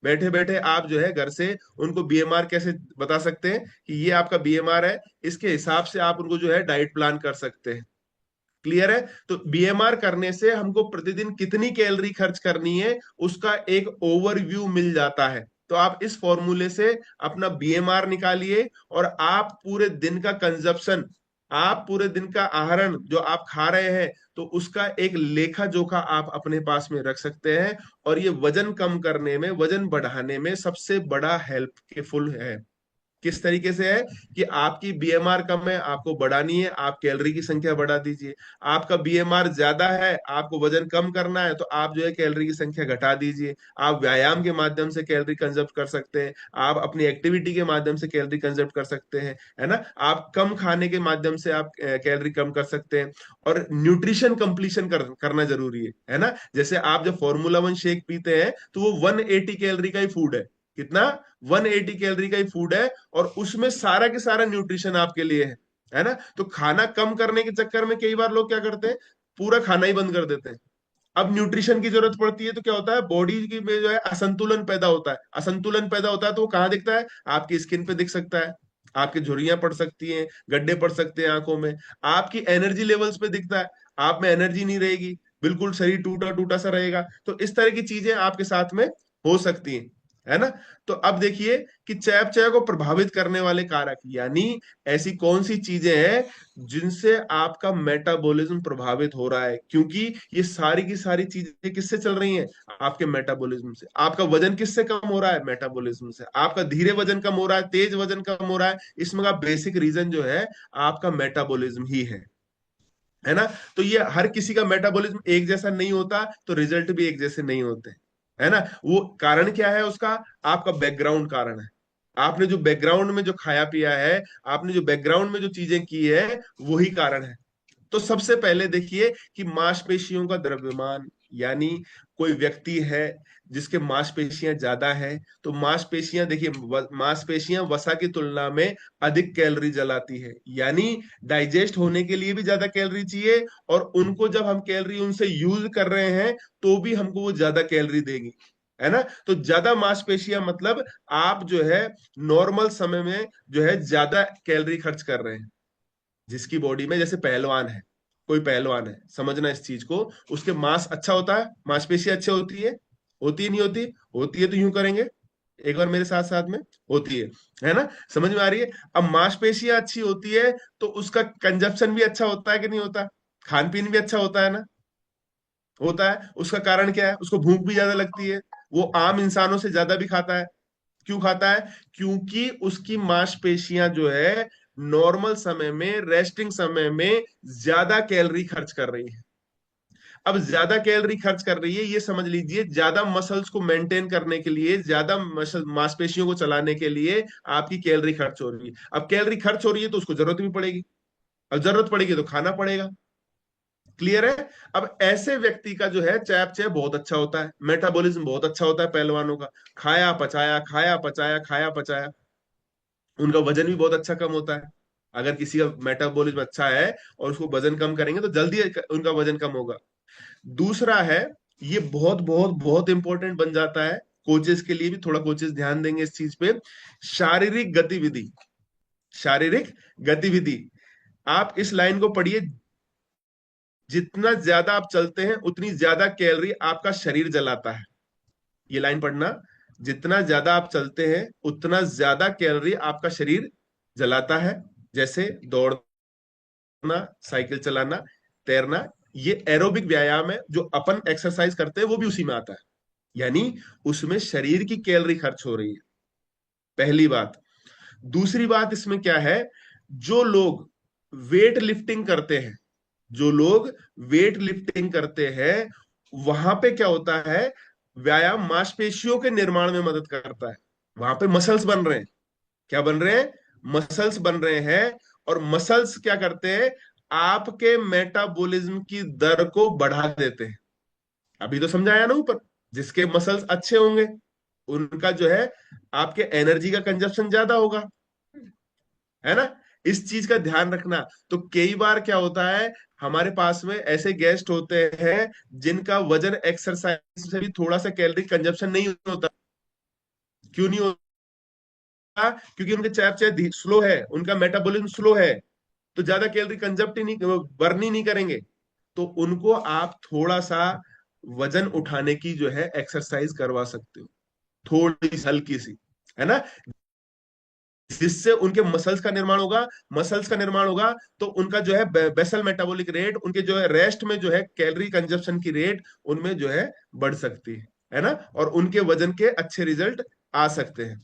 [SPEAKER 9] बैठे बैठे आप जो है घर से उनको बीएमआर कैसे बता सकते हैं कि ये आपका बीएमआर है, इसके हिसाब से आप उनको जो है डाइट प्लान कर सकते हैं। क्लियर है? तो बीएमआर करने से हमको प्रतिदिन कितनी कैलोरी खर्च करनी है उसका एक ओवरव्यू मिल जाता है। तो आप इस फॉर्मूले से अपना बीएमआर निकालिए और आप पूरे दिन का कंजप्शन, आप पूरे दिन का आहरण जो आप खा रहे हैं, तो उसका एक लेखा जोखा आप अपने पास में रख सकते हैं। और ये वजन कम करने में, वजन बढ़ाने में सबसे बड़ा हेल्पफुल है। किस तरीके से है कि आपकी बीएमआर कम है, आपको बढ़ानी है, आप कैलोरी की संख्या बढ़ा दीजिए। आपका बीएमआर ज्यादा है, आपको वजन कम करना है, तो आप जो है कैलोरी की संख्या घटा दीजिए। आप व्यायाम के माध्यम से कैलोरी कंजप्ट कर सकते हैं, आप अपनी एक्टिविटी के माध्यम से कैलोरी कंजप्ट कर सकते हैं, है ना। आप कम खाने के माध्यम से आप कैलोरी कम कर सकते हैं। और न्यूट्रिशन कंप्लीशन करना जरूरी है ना। जैसे आप जब फॉर्मूला 1 शेक पीते हैं तो वो 180 कैलोरी का ही फूड है। कितना? 180 कैलोरी का ही फूड है, और उसमें सारा के सारा न्यूट्रिशन आपके लिए है ना। तो खाना कम करने के चक्कर में कई बार लोग क्या करते हैं, पूरा खाना ही बंद कर देते हैं। अब न्यूट्रिशन की जरूरत पड़ती है तो क्या होता है, बॉडी की में जो है असंतुलन पैदा होता है। असंतुलन पैदा होता है तो वो कहाँ दिखता है? आपकी स्किन पे दिख सकता है, आपकी झुर्रियां पड़ सकती हैं, गड्ढे पड़ सकते हैं आंखों में, आपकी एनर्जी लेवल्स पे दिखता है, आप में एनर्जी नहीं रहेगी, बिल्कुल शरीर टूटा टूटा सा रहेगा। तो इस तरह की चीजें आपके साथ में हो सकती हैं, है ना। तो अब देखिए कि चयापचय को प्रभावित करने वाले कारक, यानी ऐसी कौन सी चीजें हैं जिनसे आपका मेटाबॉलिज्म प्रभावित हो रहा है। क्योंकि ये सारी की सारी चीजें किससे चल रही हैं? आपके मेटाबॉलिज्म से। आपका वजन किससे कम हो रहा है? मेटाबॉलिज्म से। आपका धीरे वजन कम हो रहा है, तेज वजन कम हो रहा है, इसमें का बेसिक रीजन जो है आपका मेटाबॉलिज्म ही है ना। तो ये हर किसी का मेटाबॉलिज्म एक जैसा नहीं होता, तो रिजल्ट भी एक जैसे नहीं होते, है ना। वो कारण क्या है उसका? आपका बैकग्राउंड कारण है। आपने जो बैकग्राउंड में जो खाया पिया है, आपने जो बैकग्राउंड में जो चीजें की है, वही कारण है। तो सबसे पहले देखिए कि मांसपेशियों का द्रव्यमान, यानी कोई व्यक्ति है जिसके मांसपेशियां ज्यादा है, तो मांसपेशियां देखिए मांसपेशियां वसा की तुलना में अधिक कैलोरी जलाती है, यानी डाइजेस्ट होने के लिए भी ज्यादा कैलोरी चाहिए, और उनको जब हम कैलोरी उनसे यूज कर रहे हैं तो भी हमको वो ज्यादा कैलोरी देगी, है ना। तो ज्यादा मांसपेशियां मतलब आप जो है नॉर्मल समय में जो है ज्यादा कैलोरी खर्च कर रहे हैं। जिसकी बॉडी में, जैसे पहलवान है, कोई पहलवान है, समझना इस चीज को, उसके मांस अच्छा होता है, मांसपेशियां अच्छी होती है नहीं होती, होती है तो यूं करेंगे एक बार मेरे साथ साथ में, होती है ना, समझ में आ रही है। अब मांसपेशियां अच्छी होती है तो उसका कंजप्शन भी अच्छा होता है कि नहीं होता, खान पीन भी अच्छा होता है ना, होता है। उसका कारण क्या है, उसको भूख भी ज्यादा लगती है, वो आम इंसानों से ज्यादा भी खाता है। क्यों खाता है, क्योंकि उसकी मांसपेशियां जो है नॉर्मल समय में, रेस्टिंग समय में ज्यादा कैलोरी खर्च कर रही है। अब ज्यादा कैलोरी खर्च कर रही है, ये समझ लीजिए ज्यादा मसल्स को मेंटेन करने के लिए, ज्यादा मांसपेशियों को चलाने के लिए आपकी कैलोरी खर्च हो रही है। अब कैलोरी खर्च हो रही है तो उसको जरूरत भी पड़ेगी, अब जरूरत पड़ेगी तो खाना पड़ेगा। क्लियर है। अब ऐसे व्यक्ति का जो है चयापचय बहुत अच्छा होता है, मेटाबॉलिज्म बहुत अच्छा होता है पहलवानों का, खाया पचाया खाया पचाया खाया पचाया, उनका वजन भी बहुत अच्छा कम होता है। अगर किसी का मेटाबॉलिज्म अच्छा है और उसको वजन कम करेंगे तो जल्दी उनका वजन कम होगा। दूसरा है, ये बहुत बहुत बहुत इंपॉर्टेंट बन जाता है कोचेस के लिए भी, थोड़ा कोचेस ध्यान देंगे इस चीज पे, शारीरिक गतिविधि। शारीरिक गतिविधि, आप इस लाइन को पढ़िए, जितना ज्यादा आप चलते हैं उतनी ज्यादा कैलोरी आपका शरीर जलाता है। ये लाइन पढ़ना, जितना ज्यादा आप चलते हैं उतना ज्यादा कैलोरी आपका शरीर जलाता है। जैसे दौड़ना, साइकिल चलाना, तैरना, ये एरोबिक व्यायाम है, जो अपन एक्सरसाइज करते हैं वो भी उसी में आता है, यानी उसमें शरीर की कैलोरी खर्च हो रही है, पहली बात। दूसरी बात इसमें क्या है, जो लोग वेट लिफ्टिंग करते हैं, जो लोग वेट लिफ्टिंग करते हैं, वहां पे क्या होता है, व्यायाम मांसपेशियों के निर्माण में मदद करता है, वहां पे मसल्स बन रहे हैं। क्या बन रहे हैं, मसल्स बन रहे हैं। और मसल्स क्या करते हैं, आपके मेटाबॉलिज्म की दर को बढ़ा देते हैं। अभी तो समझाया ना ऊपर, जिसके मसल्स अच्छे होंगे उनका जो है आपके एनर्जी का कंजप्शन ज्यादा होगा, है ना। इस चीज का ध्यान रखना। तो कई बार क्या होता है, हमारे पास में ऐसे गेस्ट होते हैं जिनका वजन एक्सरसाइज से भी थोड़ा सा कैलोरी कंजप्शन नहीं होता। क्यों नहीं होता, क्योंकि उनके चयापचय स्लो है, उनका मेटाबॉलिज्म स्लो है, तो ज्यादा कैलोरी कंजप्ट ही नहीं, बर्न ही नहीं करेंगे। तो उनको आप थोड़ा सा वजन उठाने की जो है एक्सरसाइज करवा सकते हो, थोड़ी सी हल्की सी, है ना, जिससे उनके मसल्स का निर्माण होगा। मसल्स का निर्माण होगा तो उनका जो है बेसल मेटाबॉलिक रेट, उनके जो है रेस्ट में जो है कैलोरी कंजप्शन की रेट उनमें जो है बढ़ सकती है ना, और उनके वजन के अच्छे रिजल्ट आ सकते हैं।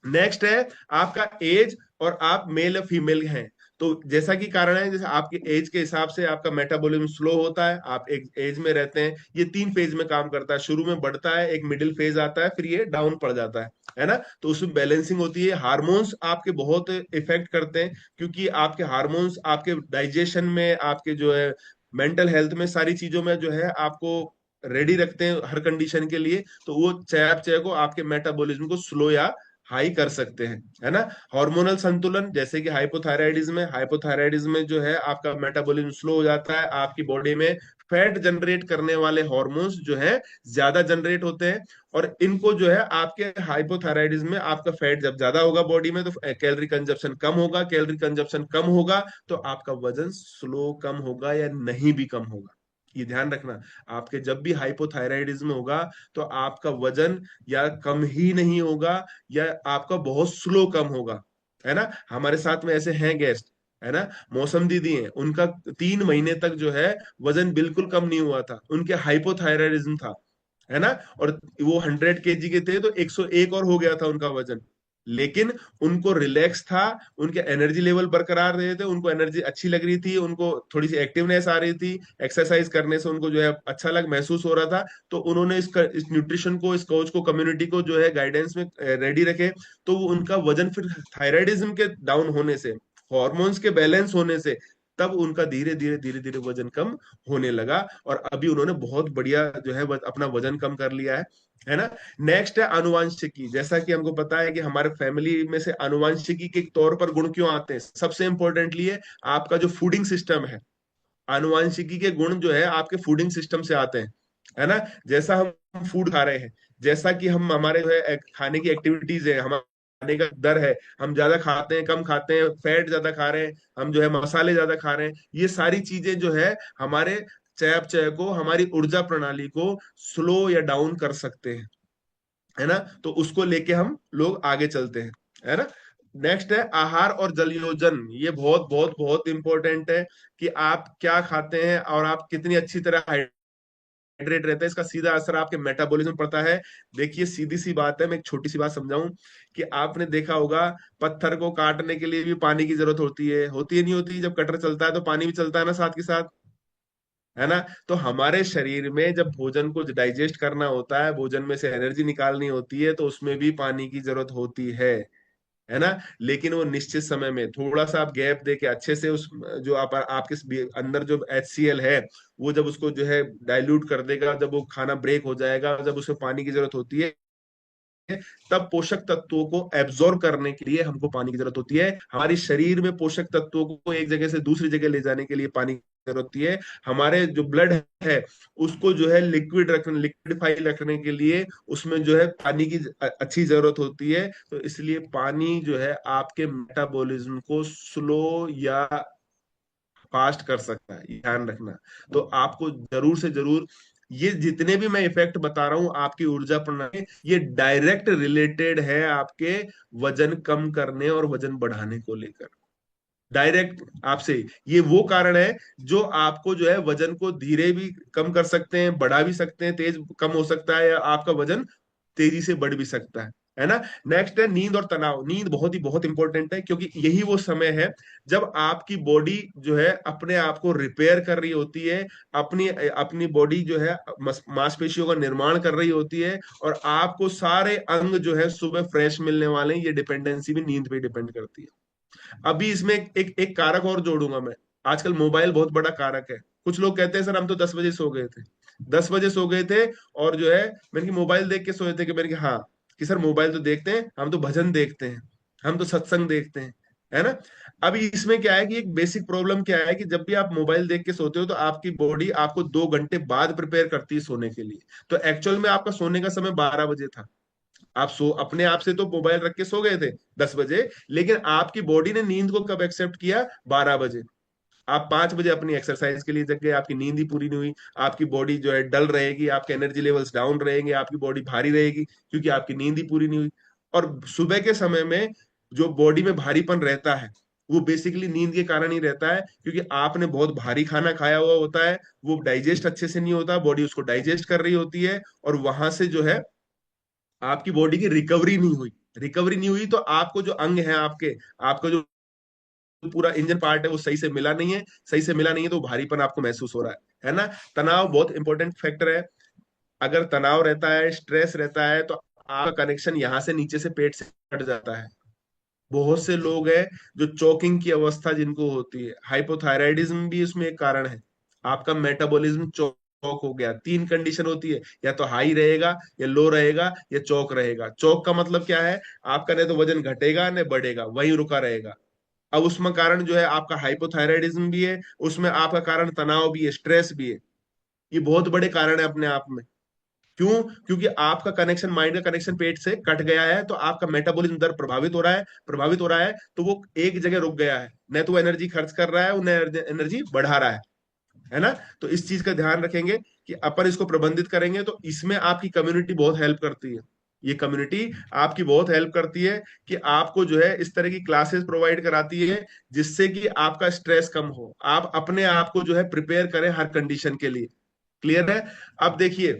[SPEAKER 9] नेक्स्ट है आपका एज, और आप मेल या फीमेल हैं तो जैसा कि कारण है, जैसे आपके एज के हिसाब से आपका मेटाबॉलिज्म स्लो होता है, आप एक एज में रहते हैं। ये 3 फेज में काम करता है, शुरू में बढ़ता है, एक मिडिल फेज आता है, फिर ये डाउन पड़ जाता है ना। तो उसमें बैलेंसिंग होती है। हार्मोन्स आपके बहुत इफेक्ट करते हैं, क्योंकि आपके हार्मोन्स आपके डाइजेशन में, आपके जो है मेंटल हेल्थ में, सारी चीजों में जो है आपको रेडी रखते हैं हर कंडीशन के लिए। तो वो चयापचय को, आपके मेटाबॉलिज्म को स्लो या हाई कर सकते हैं, है ना। हार्मोनल संतुलन, जैसे कि हाइपोथायराइडिज्म में जो है आपका मेटाबॉलिज्म स्लो हो जाता है, आपकी बॉडी में फैट जनरेट करने वाले हार्मोन्स जो है ज्यादा जनरेट होते हैं, और इनको जो है आपके हाइपोथायराइडिज्म में आपका फैट जब ज्यादा होगा बॉडी में तो कैलोरी कंजप्शन कम होगा, कैलोरी कंजप्शन कम होगा तो आपका वजन स्लो कम होगा या नहीं भी कम होगा। ये ध्यान रखना, आपके जब भी हाइपोथायराइडिज्म होगा तो आपका वजन या कम ही नहीं होगा या आपका बहुत स्लो कम होगा, है ना। हमारे साथ में ऐसे हैं गेस्ट, है ना, मौसम दीदी हैं, उनका 3 महीने तक जो है वजन बिल्कुल कम नहीं हुआ था, उनके हाइपोथायराइडिज्म था, है ना। और वो 100 kg के थे तो 101 और हो गया था उनका वजन, लेकिन उनको रिलैक्स था, उनके एनर्जी लेवल बरकरार रहे थे, उनको एनर्जी अच्छी लग रही थी, उनको थोड़ी सी एक्टिवनेस आ रही थी, एक्सरसाइज करने से उनको जो है अच्छा महसूस हो रहा था। तो उन्होंने इस न्यूट्रिशन को, इस कोच को, कम्युनिटी को जो है गाइडेंस में रेडी रखे। तो वो उनका वजन फिर थायराइडिज्म के डाउन होने से, हॉर्मोन्स के बैलेंस होने से तब उनका धीरे धीरे धीरे धीरे वजन कम होने लगा, और अभी उन्होंने बहुत बढ़िया जो है अपना वजन कम कर लिया है ना। नेक्स्ट है आनुवंशिकी। जैसा कि हमको पता है कि हमारे फैमिली में से आनुवंशिकी के तौर पर गुण क्यों आते हैं, सबसे इंपॉर्टेंटली है आपका जो फूडिंग सिस्टम है। आनुवंशिकी के गुण जो है आपके फूडिंग सिस्टम से आते हैं, है ना। जैसा हम फूड खा रहे हैं, जैसा कि हम हमारे जो है खाने की एक्टिविटीज है, हमारे खाने का दर है, हम ज्यादा खाते हैं कम खाते हैं, फैट ज्यादा खा रहे हैं, हम जो है मसाले ज्यादा खा रहे हैं, ये सारी चीजें जो है हमारे चयापचय को, हमारी ऊर्जा प्रणाली को स्लो या डाउन कर सकते हैं, है ना। तो उसको लेके हम लोग आगे चलते हैं, है ना। नेक्स्ट है आहार और जल योजन। ये बहुत बहुत बहुत इंपॉर्टेंट है कि आप क्या खाते हैं और आप कितनी अच्छी तरह हाइड्रेट रहते हैं, इसका सीधा असर आपके मेटाबॉलिज्म पर पड़ता है। देखिए सीधी सी बात है, मैं एक छोटी सी बात समझाऊं कि आपने देखा होगा पत्थर को काटने के लिए भी पानी की जरूरत होती है नहीं होती? जब कटर चलता है तो पानी भी चलता है ना साथ के साथ, है ना। तो हमारे शरीर में जब भोजन को डाइजेस्ट करना होता है, भोजन में से एनर्जी निकालनी होती है, तो उसमें भी पानी की जरूरत होती है ना। लेकिन वो निश्चित समय में थोड़ा सा आप गैप दे के अच्छे से उस जो आपके अंदर जो HCl है, वो जब उसको जो है डाइल्यूट कर देगा, जब वो खाना ब्रेक हो जाएगा, जब उसमें पानी की जरूरत होती है, तब पोषक तत्वों को एब्जॉर्ब करने के लिए हमको पानी की जरूरत होती है। हमारे शरीर में पोषक तत्वों को एक जगह से दूसरी जगह ले जाने के लिए पानी की जरूरत होती है। हमारे जो ब्लड है उसको जो है लिक्विडिफाई रखने के लिए उसमें जो है पानी की अच्छी जरूरत होती है। तो इसलिए पानी जो है आपके मेटाबॉलिज्म को स्लो या फास्ट कर सकता है, ये ध्यान रखना। तो आपको जरूर से जरूर ये जितने भी मैं इफेक्ट बता रहा हूं आपकी ऊर्जा प्रणाली, ये डायरेक्ट रिलेटेड है आपके वजन कम करने और वजन बढ़ाने को लेकर, डायरेक्ट आपसे। ये वो कारण है जो आपको जो है वजन को धीरे भी कम कर सकते हैं, बढ़ा भी सकते हैं, तेज कम हो सकता है, या आपका वजन तेजी से बढ़ भी सकता है ना। नेक्स्ट है नींद और तनाव। नींद बहुत इंपॉर्टेंट है, क्योंकि यही वो समय है जब आपकी बॉडी जो है अपने आप को रिपेयर कर रही होती है, अपनी अपनी बॉडी जो है मांसपेशियों का निर्माण कर रही होती है, और आपको सारे अंग जो है सुबह फ्रेश मिलने वाले हैं। ये डिपेंडेंसी भी नींद पे डिपेंड करती है। अभी इसमें एक कारक और जोड़ूंगा मैं। आजकल मोबाइल बहुत बड़ा कारक है। कुछ लोग कहते हैं सर हम तो 10 बजे सो गए थे, 10 बजे सो गए थे, और जो है मैंने कि मोबाइल देख के सोए थे, कि मैंने कि हाँ, कि सर मोबाइल तो देखते हैं, हम तो भजन देखते हैं, हम तो सत्संग देखते हैं, है ना। अभी इसमें क्या है कि एक बेसिक प्रॉब्लम क्या है कि जब भी आप मोबाइल देख के सोते हो तो आपकी बॉडी आपको 2 घंटे बाद प्रिपेयर करती है सोने के लिए। तो एक्चुअल में आपका सोने का समय 12 बजे था। आप अपने आप से तो मोबाइल रख के सो गए थे 10 बजे, लेकिन आपकी बॉडी ने नींद को कब एक्सेप्ट किया? 12 बजे। आप 5 बजे अपनी एक्सरसाइज के लिए जग गए, आपकी नींद ही पूरी नहीं हुई, आपकी बॉडी जो है डल रहेगी, आपके एनर्जी लेवल्स डाउन रहेंगे, आपकी बॉडी भारी रहेगी, क्योंकि आपकी नींद ही पूरी नहीं हुई। और सुबह के समय में जो बॉडी में भारीपन रहता है वो बेसिकली नींद के कारण ही रहता है, क्योंकि आपने बहुत भारी खाना खाया हुआ होता है, वो डाइजेस्ट अच्छे से नहीं होता, बॉडी उसको डाइजेस्ट कर रही होती है, और वहां से जो है आपकी बॉडी की रिकवरी नहीं हुई तो आपको जो अंग है आपका जो पूरा इंजन पार्ट है वो सही से मिला नहीं है, सही से मिला नहीं है, तो भारीपन आपको महसूस हो रहा है ना। तनाव बहुत इंपॉर्टेंट फैक्टर है। अगर तनाव रहता है, स्ट्रेस रहता है, तो आपका कनेक्शन यहाँ से नीचे से पेट से कट जाता है। बहुत से लोग हैं जो चोकिंग की अवस्था जिनको होती है, हाइपोथायराइडिज्म भी उसमें एक कारण है। आपका मेटाबॉलिज्म चौक हो गया। 3 कंडीशन होती है, या तो हाई रहेगा, या लो रहेगा, या चौक रहेगा। चौक का मतलब क्या है? आपका न तो वजन घटेगा न बढ़ेगा, वहीं रुका रहेगा। अब उसमें कारण जो है आपका हाइपोथायराइडिज्म भी है, उसमें आपका कारण तनाव भी है, स्ट्रेस भी है। ये बहुत बड़े कारण है अपने आप में। क्यों? क्योंकि आपका कनेक्शन, माइंड का कनेक्शन पेट से कट गया है, तो आपका मेटाबॉलिज्म दर प्रभावित हो रहा है, तो वो एक जगह रुक गया है, न तो वो एनर्जी खर्च कर रहा है, न एनर्जी बढ़ा रहा है ना। तो इस चीज का ध्यान रखेंगे कि अपन इसको प्रबंधित करेंगे, तो इसमें आपकी कम्युनिटी बहुत हेल्प करती है। ये कम्युनिटी आपकी बहुत हेल्प करती है कि आपको जो है इस तरह की क्लासेस प्रोवाइड कराती है, जिससे कि आपका स्ट्रेस कम हो, आप अपने आप को जो है प्रिपेयर करें हर कंडीशन के लिए। क्लियर है? अब देखिए,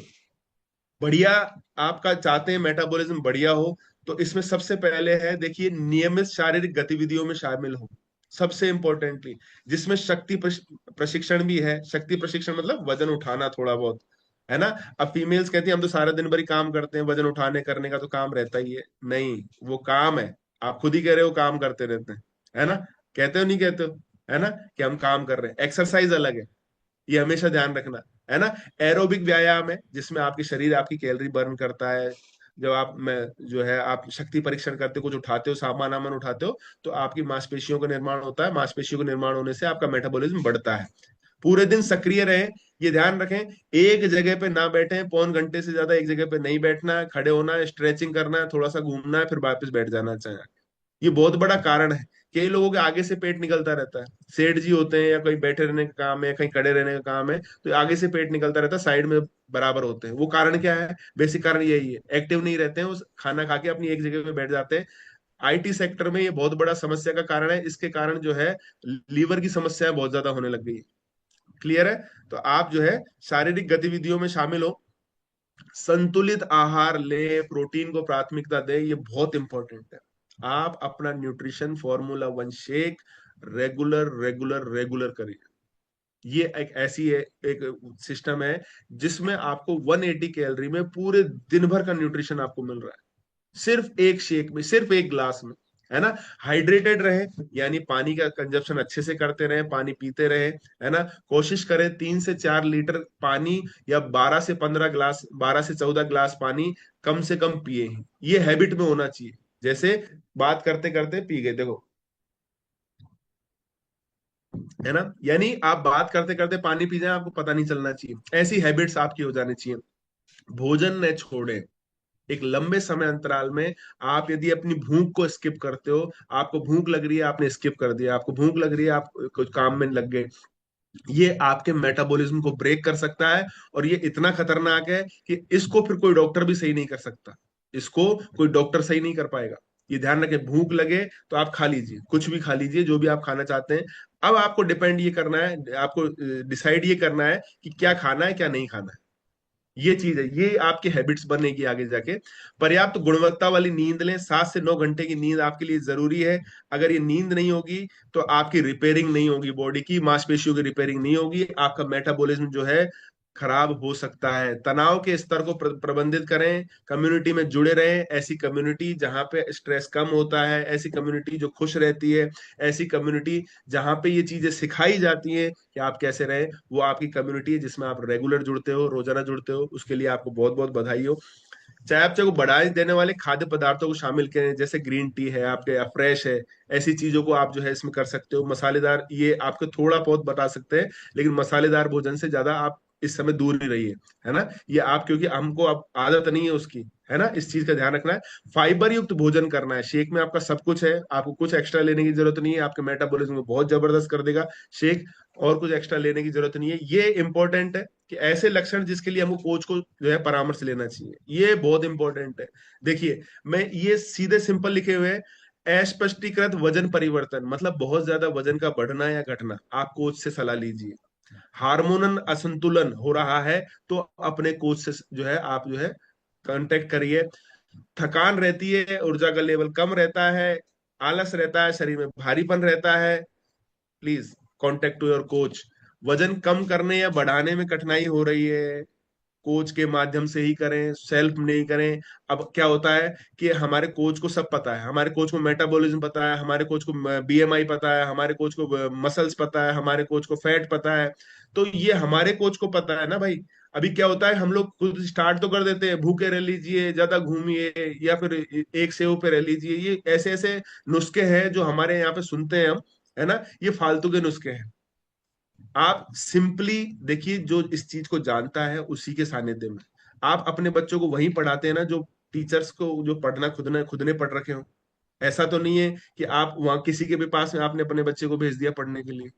[SPEAKER 9] बढ़िया आपका चाहते हैं मेटाबॉलिज्म बढ़िया हो, तो इसमें सबसे पहले है, देखिए, नियमित शारीरिक गतिविधियों में शामिल हो, सबसे इंपॉर्टेंटली, जिसमें शक्ति प्रशिक्षण भी है। शक्ति प्रशिक्षण मतलब वजन उठाना थोड़ा बहुत, है ना। अब फीमेल्स कहती है हम तो सारा दिन भर ही काम करते हैं, वजन उठाने करने का तो काम रहता ही है। नहीं, वो काम है, आप खुद ही कह रहे हो काम करते रहते हैं, है ना। कहते हो नहीं कहते हो? है ना, कि हम काम कर रहे हैं। एक्सरसाइज अलग है, ये हमेशा ध्यान रखना, है ना। एरोबिक व्यायाम है जिसमें आपकी शरीर आपकी कैलोरी बर्न करता है। जब आप में जो है आप शक्ति परीक्षण करते हो, कुछ उठाते हो, सामान आमान उठाते हो, तो आपकी मांसपेशियों का निर्माण होता है। मांसपेशियों का निर्माण होने से आपका मेटाबॉलिज्म बढ़ता है। पूरे दिन सक्रिय रहें, ये ध्यान रखें। एक जगह पे ना बैठे, पौन घंटे से ज्यादा एक जगह पे नहीं बैठना है, खड़े होना है, स्ट्रेचिंग करना है, थोड़ा सा घूमना है, फिर वापस बैठ जाना चाहिए। ये बहुत बड़ा कारण है। कई लोगों के आगे से पेट निकलता रहता है, सेठ जी होते हैं या कहीं बैठे रहने का काम है, कहीं खड़े रहने का काम है, तो आगे से पेट निकलता रहता है, साइड में बराबर होते हैं। वो कारण क्या है? बेसिक कारण यही है, एक्टिव नहीं रहते हैं, वो खाना खा के अपनी एक जगह पे बैठ जाते हैं। आईटी सेक्टर में ये बहुत बड़ा समस्या का कारण है। इसके कारण जो है लीवर की समस्याएं बहुत ज्यादा होने लग गई है। क्लियर है? तो आप जो है शारीरिक गतिविधियों में शामिल हो, संतुलित आहार ले, प्रोटीन को प्राथमिकता दे, ये बहुत इंपॉर्टेंट है। आप अपना nutrition formula 1 shake regular regular regular करिए। ये एक ऐसी है, एक सिस्टम है जिसमें आपको 180 कैलोरी में पूरे दिन भर का न्यूट्रिशन आपको मिल रहा है, सिर्फ एक शेक में, सिर्फ एक ग्लास में, है ना। हाइड्रेटेड रहे, यानी पानी का कंजप्शन अच्छे से करते रहे, पानी पीते रहे, है ना। कोशिश करें 3 से 4 लीटर पानी या 12 से 15 ग्लास, 12 से 14 ग्लास पानी कम से कम पिए। ये हैबिट में होना चाहिए। जैसे बात करते करते पी गए, देखो, है ना, यानी आप बात करते करते पानी पी जाए, आपको पता नहीं चलना चाहिए। ऐसी हैबिट्स आपकी हो जानी चाहिए। भोजन न छोड़े, एक लंबे समय अंतराल में आप यदि अपनी भूख को स्किप करते हो, आपको भूख लग रही है, आपने स्किप कर दिया, आपको भूख लग रही है, आप कुछ काम में लग गए, ये आपके मेटाबॉलिज्म को ब्रेक कर सकता है। और ये इतना खतरनाक है कि इसको फिर कोई डॉक्टर भी सही नहीं कर सकता, इसको कोई डॉक्टर सही नहीं कर पाएगा। ये ध्यान रखें, भूख लगे तो आप खा लीजिए, कुछ भी खा लीजिए, जो भी आप खाना चाहते हैं। अब आपको डिपेंड ये करना है, आपको डिसाइड ये करना है कि क्या खाना है क्या नहीं खाना है। ये चीज है, ये आपकी हैबिट्स बनेगी आगे जाके। पर्याप्त गुणवत्ता वाली नींद लें, 7 से 9 घंटे की नींद आपके लिए जरूरी है। अगर ये नींद नहीं होगी तो आपकी रिपेयरिंग नहीं होगी, बॉडी की मांसपेशियों की रिपेयरिंग नहीं होगी, आपका मेटाबॉलिज्म जो है खराब हो सकता है। तनाव के स्तर को प्रबंधित करें, कम्युनिटी में जुड़े रहें, ऐसी कम्युनिटी जहां पे स्ट्रेस कम होता है, ऐसी कम्युनिटी जो खुश रहती है, ऐसी कम्युनिटी जहां पे ये चीजें सिखाई जाती हैं कि आप कैसे रहें, वो आपकी कम्युनिटी है जिसमें आप रेगुलर जुड़ते हो, रोजाना जुड़ते हो। उसके लिए आपको बहुत बहुत बधाई हो। चयापचय को बढ़ावा देने वाले खाद्य पदार्थों को शामिल करें, जैसे ग्रीन टी है आपके, या फ्रेश है, ऐसी चीजों को आप जो है इसमें कर सकते हो। मसालेदार ये आपको थोड़ा बहुत बता सकते हैं, लेकिन मसालेदार भोजन से ज्यादा आप इस समय दूर ही रहिए, है ना। ये आप, क्योंकि हमको अब आदत नहीं है उसकी, है ना, इस चीज का ध्यान रखना है। फाइबर युक्त भोजन करना है। शेक में आपका सब कुछ है, आपको कुछ एक्स्ट्रा लेने की जरूरत नहीं है, आपके मेटाबॉलिज्म को बहुत जबरदस्त कर देगा शेक, और कुछ एक्स्ट्रा लेने की जरूरत नहीं है। ये इंपॉर्टेंट है कि ऐसे लक्षण जिसके लिए हमको कोच को जो है परामर्श लेना चाहिए, ये बहुत इंपॉर्टेंट है। देखिए, मैं ये सीधे सिंपल लिखे हुए हैं, अस्पष्टीकृत वजन परिवर्तन, मतलब बहुत ज्यादा वजन का बढ़ना या घटना, आप कोच से सलाह लीजिए। हार्मोनल असंतुलन हो रहा है तो अपने कोच से जो है आप जो है कांटेक्ट करिए। थकान रहती है, ऊर्जा का लेवल कम रहता है, आलस रहता है, शरीर में भारीपन रहता है, please contact to your coach. वजन कम करने या बढ़ाने में कठिनाई हो रही है, कोच के माध्यम से ही करें, सेल्फ नहीं करें। अब क्या होता है कि हमारे कोच को सब पता है, हमारे कोच को मेटाबॉलिज्म पता है, हमारे कोच को बीएमआई पता है, हमारे कोच को मसल्स पता है, हमारे कोच को फैट पता है। तो ये हमारे कोच को पता है ना भाई। अभी क्या होता है, हम लोग खुद स्टार्ट तो कर देते हैं, भूखे रह लीजिए, ज्यादा घूमिए, या फिर एक सेव पे रह लीजिए, ये ऐसे ऐसे नुस्खे हैं जो हमारे यहाँ पे सुनते हैं हम, है ना। ये फालतू के नुस्खे हैं। आप सिंपली देखिए, जो इस चीज को जानता है उसी के सानिध्य में आप अपने बच्चों को वहीं पढ़ाते हैं ना, जो टीचर्स को जो पढ़ना खुद ने पढ़ रखे हो। ऐसा तो नहीं है कि आप वहां किसी के भी पास में आपने अपने बच्चे को भेज दिया पढ़ने के लिए,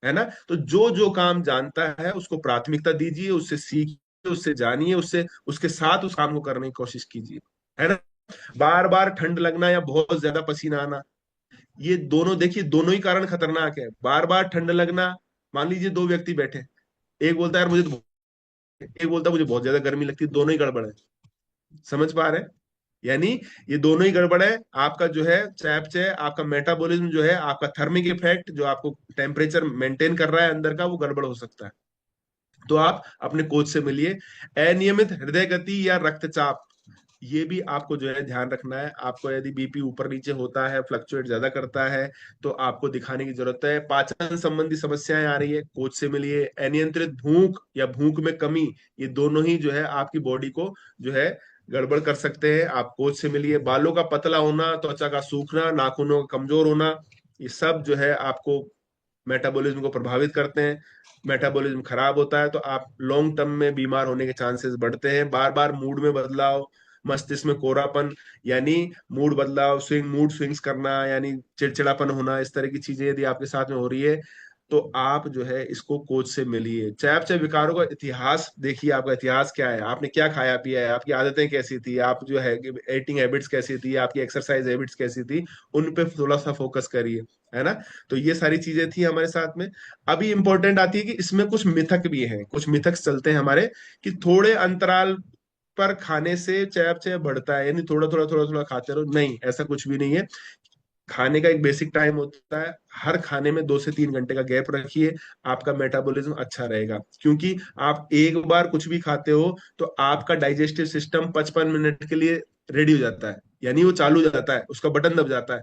[SPEAKER 9] है ना। तो जो जो काम जानता है उसको प्राथमिकता दीजिए, उससे सीखिए, उससे जानिए, उससे उसके साथ उस काम को करने की कोशिश कीजिए, है ना। बार बार ठंड लगना या बहुत ज्यादा पसीना आना, ये दोनों देखिए, दोनों ही कारण खतरनाक है। बार बार ठंड लगना, मान लीजिए 2 व्यक्ति बैठे, एक बोलता है यार मुझे तो, एक बोलता है मुझे बहुत ज्यादा गर्मी लगती है, दोनों ही गड़बड़ है। समझ पा रहे हैं? यानी ये दोनों ही गड़बड़ है। आपका जो है चयापचय, आपका मेटाबॉलिज्म जो है, आपका थर्मिक इफेक्ट जो आपको टेम्परेचर मेंटेन कर रहा है अंदर का, वो गड़बड़ हो सकता है। तो आप अपने कोच से मिलिए। अनियमित हृदय गति या रक्तचाप, ये भी आपको जो है ध्यान रखना है। आपको यदि बीपी ऊपर नीचे होता है, फ्लक्चुएट ज्यादा करता है, तो आपको दिखाने की जरूरत है। पाचन संबंधी समस्याएं आ रही है, कोच से मिलिए। अनियंत्रित भूख या भूख में कमी, ये दोनों ही जो है आपकी बॉडी को जो है गड़बड़ कर सकते हैं, आप कोच से मिलिए। बालों का पतला होना, त्वचा का सूखना, नाखूनों का कमजोर होना, ये सब जो है आपको मेटाबॉलिज्म को प्रभावित करते हैं। मेटाबॉलिज्म खराब होता है तो आप लॉन्ग टर्म में बीमार होने के चांसेस बढ़ते हैं। बार बार मूड में बदलाव, मस्तिष्क में कोरापन, यानी मूड बदलाव, मूड स्विंग्स करना, यानी चिड़चिड़ापन होना, इस तरह की चीजें यदि आपके साथ में हो रही है तो आप जो है इसको कोच से मिलिए। चयापचय विकारों का इतिहास देखिए, आपका इतिहास क्या है, आपने क्या खाया पिया है, आपकी आदतें कैसी थी, आप जो है ईटिंग हैबिट्स कैसी थी, आपकी एक्सरसाइज हैबिट्स कैसी थी, उन पे थोड़ा सा फोकस करिए, है ना। तो ये सारी चीजें थी हमारे साथ में। अभी इंपॉर्टेंट आती है कि इसमें कुछ मिथक भी हैं, कुछ मिथक्स चलते हैं हमारे, कि थोड़े अंतराल पर खाने से चयापचय बढ़ता है, यानी थोड़ा थोड़ा थोड़ा थोड़ा खाते रहो। नहीं, ऐसा कुछ भी नहीं है। खाने का एक बेसिक टाइम होता है, हर खाने में 2 से 3 घंटे का गैप रखिए, आपका मेटाबॉलिज्म अच्छा रहेगा। क्योंकि आप एक बार कुछ भी खाते हो तो आपका डाइजेस्टिव सिस्टम 55 मिनट के लिए रेडी हो जाता है, यानी वो चालू हो जाता है, उसका बटन दब जाता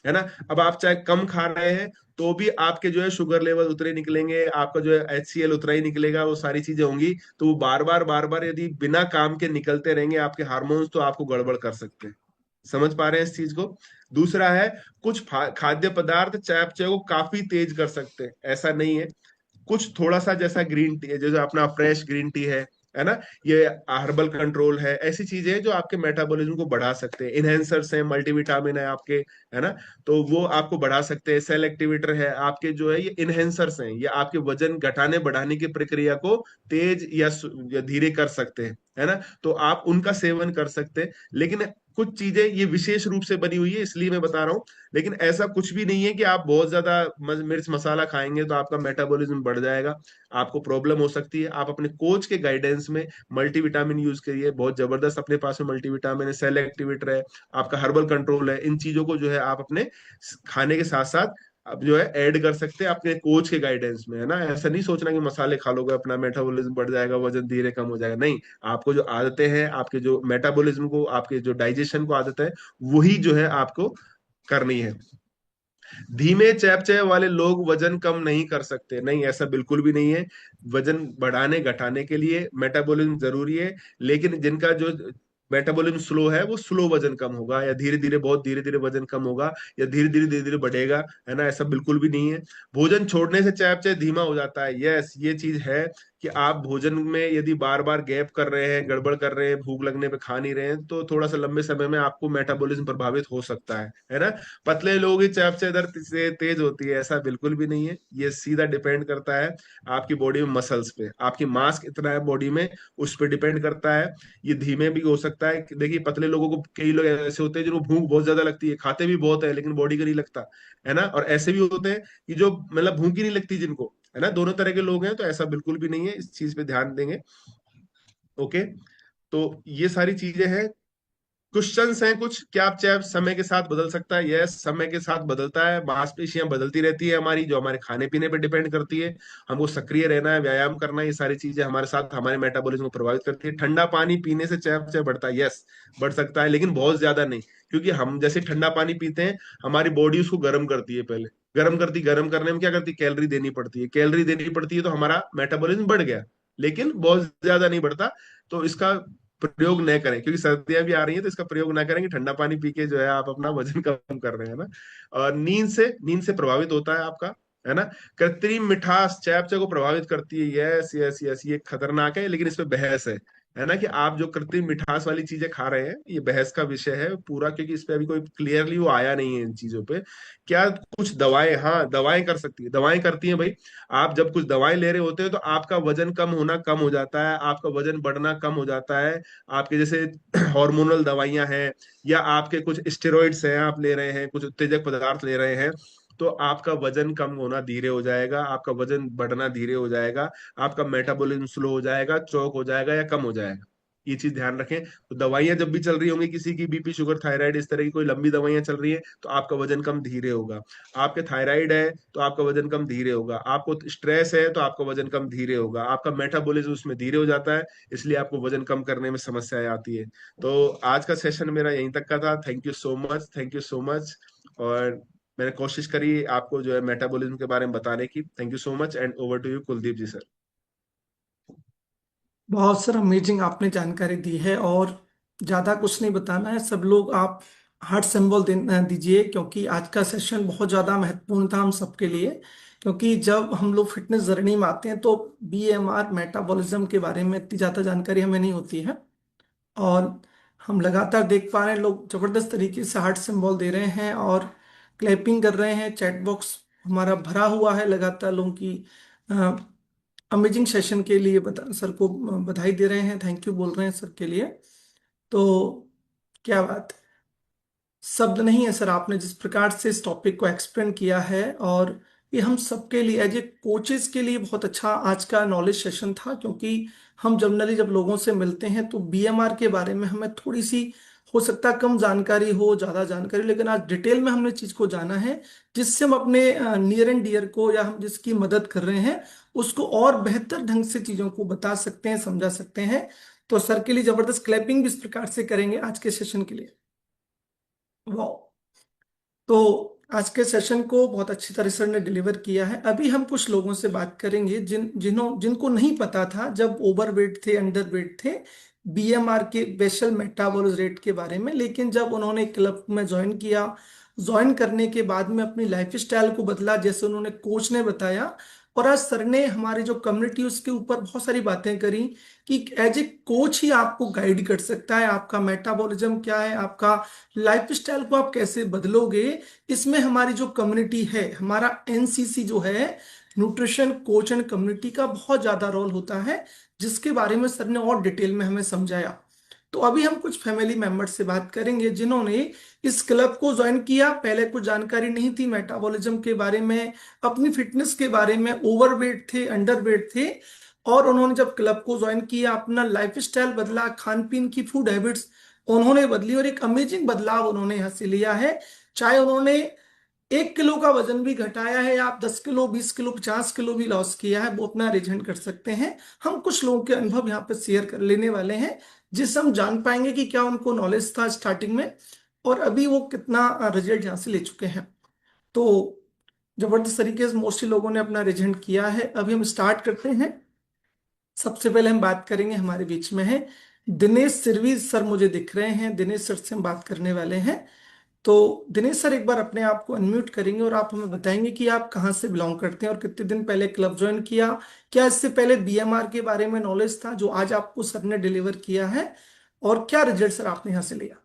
[SPEAKER 9] है ना। अब आप चाहे कम खा रहे हैं तो भी आपके जो है शुगर लेवल उतरे निकलेंगे, आपका जो है HCl उतरा ही निकलेगा, वो सारी चीजें होंगी। तो वो बार बार यदि बिना काम के निकलते रहेंगे आपके हार्मोन्स, तो आपको गड़बड़ कर सकते हैं। समझ पा रहे हैं इस चीज को। दूसरा है, कुछ खाद्य पदार्थ चयापचय को काफी तेज कर सकते हैं, ऐसा नहीं है। कुछ थोड़ा सा, जैसा ग्रीन टी है, जैसे अपना फ्रेश ग्रीन टी है ना, ये हर्बल कंट्रोल है, ऐसी चीजें हैं जो आपके मेटाबॉलिज्म को बढ़ा सकते हैं। इनहेंसर्स हैं, मल्टीविटामिन है आपके, है ना, तो वो आपको बढ़ा सकते हैं। सेल एक्टिवेटर है आपके, जो है ये इनहेंसर्स हैं, ये आपके वजन घटाने बढ़ाने की प्रक्रिया को तेज या धीरे कर सकते हैं, है ना। तो आप उनका सेवन कर सकते हैं। लेकिन कुछ चीजें ये विशेष रूप से बनी हुई है, इसलिए मैं बता रहा हूँ। लेकिन ऐसा कुछ भी नहीं है कि आप बहुत ज्यादा मिर्च मसाला खाएंगे तो आपका मेटाबॉलिज्म बढ़ जाएगा, आपको प्रॉब्लम हो सकती है। आप अपने कोच के गाइडेंस में मल्टीविटामिन यूज करिए, बहुत जबरदस्त अपने पास में मल्टीविटामिन है, सेल एक्टिवेटर है, आपका हर्बल कंट्रोल है। इन चीजों को जो है आप अपने खाने के साथ साथ अब जो है ऐड कर सकते हैं अपने कोच के गाइडेंस में, है ना। ऐसा नहीं सोचना कि मसाले खा लोगे अपना मेटाबॉलिज्म बढ़ जाएगा, वजन धीरे कम हो जाएगा, नहीं। आपको जो आदतें हैं, आपके जो मेटाबॉलिज्म को, आपके जो डाइजेशन को आदत है, वही जो है आपको करनी है। धीमे चयापचय वाले लोग वजन कम नहीं कर सकते, नहीं, ऐसा बिल्कुल भी नहीं है। वजन बढ़ाने घटाने के लिए मेटाबॉलिज्म जरूरी है, लेकिन जिनका जो मेटाबॉलिज्म स्लो है, वो स्लो वजन कम होगा, या धीरे धीरे, बहुत धीरे धीरे वजन कम होगा, या धीरे धीरे बढ़ेगा, है ना, ऐसा बिल्कुल भी नहीं है। भोजन छोड़ने से चयापचय धीमा हो जाता है, यस, ये चीज है कि आप भोजन में यदि बार बार गैप कर रहे हैं, गड़बड़ कर रहे हैं, भूख लगने पे खा नहीं रहे हैं, तो थोड़ा सा लंबे समय में आपको मेटाबॉलिज्म प्रभावित हो सकता है ना। पतले लोगों की चयापचय दर से तेज होती है, ऐसा बिल्कुल भी नहीं है। ये सीधा डिपेंड करता है आपकी बॉडी में मसल्स पे, आपकी मास कितना है बॉडी में, उस पर डिपेंड करता है। ये धीमे भी हो सकता है। देखिए, पतले लोगों को, कई लोग ऐसे होते हैं जिनको भूख बहुत ज्यादा लगती है, खाते भी बहुत है लेकिन बॉडी का नहीं लगता, है ना। और ऐसे भी होते हैं कि जो मतलब भूख ही नहीं लगती जिनको, है ना। दोनों तरह के लोग हैं, तो ऐसा बिल्कुल भी नहीं है, इस चीज पे ध्यान देंगे। ओके, तो ये सारी चीजें हैं। क्वेश्चंस हैं कुछ, क्या आप चाहे समय के साथ बदल सकता है? यस, समय के साथ बदलता है, मांसपेशियां बदलती रहती है हमारी, जो हमारे खाने पीने पे डिपेंड करती है। हमको सक्रिय रहना है, व्यायाम करना है, ये सारी चीजें हमारे साथ हमारे मेटाबॉलिज्म को प्रभावित करती है। ठंडा पानी पीने से चयापचय बढ़ता है, यस, बढ़ सकता है, लेकिन बहुत ज्यादा नहीं। क्योंकि हम जैसे ठंडा पानी पीते हैं, हमारी बॉडी उसको गर्म करती है, पहले गर्म करती, गर्म करने में क्या करती है, कैलोरी देनी पड़ती है, कैलोरी देनी पड़ती है, तो हमारा मेटाबॉलिज्म बढ़ गया, लेकिन बहुत ज्यादा नहीं बढ़ता। तो इसका प्रयोग न करें, क्योंकि सर्दियां भी आ रही हैं, तो इसका प्रयोग ना करें कि ठंडा पानी पी के जो है आप अपना वजन कम कर रहे हैं ना। और नींद से प्रभावित होता है आपका, है ना। कृत्रिम मिठास चयापचय को प्रभावित करती है, यस यस यस, ये खतरनाक है, लेकिन इस पे बहस है ना, कि आप जो कृत्रिम मिठास वाली चीजें खा रहे हैं, ये बहस का विषय है पूरा, क्योंकि इस पे अभी कोई क्लियरली वो आया नहीं है इन चीजों पे। क्या कुछ दवाएं, हाँ, दवाएं कर सकती है, दवाएं करती हैं भाई। आप जब कुछ दवाएं ले रहे होते हैं तो आपका वजन कम होना कम हो जाता है, आपका वजन बढ़ना कम हो जाता है। आपके जैसे हार्मोनल दवाइयां हैं, या आपके कुछ स्टेरॉइड्स हैं आप ले रहे हैं, कुछ उत्तेजक पदार्थ ले रहे हैं, तो आपका वजन कम होना धीरे हो जाएगा, आपका वजन बढ़ना धीरे हो जाएगा, आपका मेटाबॉलिज्म स्लो हो जाएगा, चौक हो जाएगा, या कम हो जाएगा। ये चीज ध्यान रखें। तो दवाइयां जब भी चल रही होंगी, किसी की बीपी शुगर थायराइड इस तरह की कोई लंबी दवाइयां चल रही है, तो आपका वजन कम धीरे होगा। आपके थायराइड है तो आपका वजन कम धीरे होगा, आपको स्ट्रेस है तो आपका वजन कम धीरे होगा, आपका मेटाबॉलिज्म उसमें धीरे हो जाता है, इसलिए आपको वजन कम करने में समस्याएं आती है। तो आज का सेशन मेरा यहीं तक का था। Thank you so much, thank you so much. और मैंने कोशिश करी आपको जो है मेटाबॉलिज्म के बारे में बताने की। Thank you so much, and over to you Kuldeep ji sir.
[SPEAKER 1] बहुत सर अमेजिंग आपने जानकारी दी है, और ज़्यादा कुछ नहीं बताना है। सब लोग आप हार्ट सिंबल दीजिए, क्योंकि आज का सेशन बहुत ज़्यादा महत्वपूर्ण था हम सबके लिए। क्योंकि जब हम लोग फिटनेस जर्नी में आते हैं तो बीएमआर मेटाबॉलिज्म के बारे में इतनी ज़्यादा जानकारी हमें नहीं होती है, और हम लगातार देख पा रहे हैं लोग जबरदस्त तरीके से हार्ट सिंबल दे रहे हैं और क्लैपिंग कर रहे हैं। चैट बॉक्स हमारा भरा हुआ है लगातार लोगों की अमेजिंग सेशन के लिए सर को बधाई दे रहे हैं, थैंक यू बोल रहे हैं सर के लिए। तो क्या बात है, शब्द नहीं है सर, आपने जिस प्रकार से इस टॉपिक को एक्सप्लेन किया है, और ये हम सबके लिए एज ए कोचेस के लिए बहुत अच्छा आज का नॉलेज सेशन था। क्योंकि हम जनरली जब लोगों से मिलते हैं तो बीएमआर के बारे में हमें थोड़ी सी हो सकता है कम जानकारी हो, ज्यादा जानकारी, लेकिन आज डिटेल में हमने चीज को जाना है, जिससे हम अपने नियर एंड डियर को, या हम जिसकी मदद कर रहे हैं उसको और बेहतर ढंग से चीजों को बता सकते हैं, समझा सकते हैं। तो सर के लिए जबरदस्त क्लैपिंग भी इस प्रकार से करेंगे आज के सेशन के लिए। वाह। तो आज के सेशन को बहुत अच्छी तरह सर ने डिलीवर किया है। अभी हम कुछ लोगों से बात करेंगे जिनको नहीं पता था जब ओवरवेट थे, अंडरवेट थे, बीएमआर के बेसल मेटाबॉलिक रेट के बारे में। लेकिन जब उन्होंने क्लब में ज्वाइन किया, ज्वाइन करने के बाद में अपनी लाइफ स्टाइल को बदला, जैसे उन्होंने कोच ने बताया, और आज सर ने हमारी जो कम्युनिटी उसके ऊपर बहुत सारी बातें करी कि एज ए कोच ही आपको गाइड कर सकता है, आपका मेटाबॉलिज्म क्या है, आपका लाइफ स्टाइल को आप कैसे बदलोगे। इसमें हमारी जो कम्युनिटी है, हमारा एनसीसी जो है, न्यूट्रिशन कोच एंड कम्युनिटी का बहुत ज्यादा रोल होता है, जिसके बारे में सर ने और डिटेल में हमें समझाया। तो अभी हम कुछ फैमिली मेंबर से बात करेंगे जिन्होंने इस क्लब को ज्वाइन किया, पहले कुछ जानकारी नहीं थी मेटाबॉलिज्म के बारे में, अपनी फिटनेस के बारे में, ओवरवेट थे, अंडरवेट थे, और उन्होंने जब क्लब को ज्वाइन किया अपना लाइफ स्टाइल बदला, खान पीन की फूड हैबिट्स उन्होंने बदली, और एक अमेजिंग बदलाव उन्होंने यहाँ से लिया है। चाहे उन्होंने 1 किलो का वजन भी घटाया है, आप 10 किलो, 20 किलो, 50 किलो भी लॉस किया है, वो अपना रिजेंट कर सकते हैं। हम कुछ लोगों के अनुभव यहाँ पे शेयर कर लेने वाले हैं, जिससे हम जान पाएंगे कि क्या उनको नॉलेज था स्टार्टिंग में, और अभी वो कितना रिजल्ट यहाँ से ले चुके हैं। तो जबरदस्त तरीके से मोस्टली लोगों ने अपना रिजेंट किया है। अभी हम स्टार्ट करते हैं। सबसे पहले हम बात करेंगे, हमारे बीच में है दिनेश सिरवी सर, मुझे दिख रहे हैं, दिनेश सर से हम बात करने वाले हैं। तो दिनेश सर एक बार अपने आप को अनम्यूट करेंगे और आप हमें बताएंगे कि आप कहाँ से बिलोंग करते हैं और कितने दिन पहले क्लब ज्वाइन किया, क्या इससे पहले बीएमआर के बारे में नॉलेज था जो आज आपको सर ने डिलीवर किया है, और क्या रिजल्ट सर आपने यहाँ से लिया।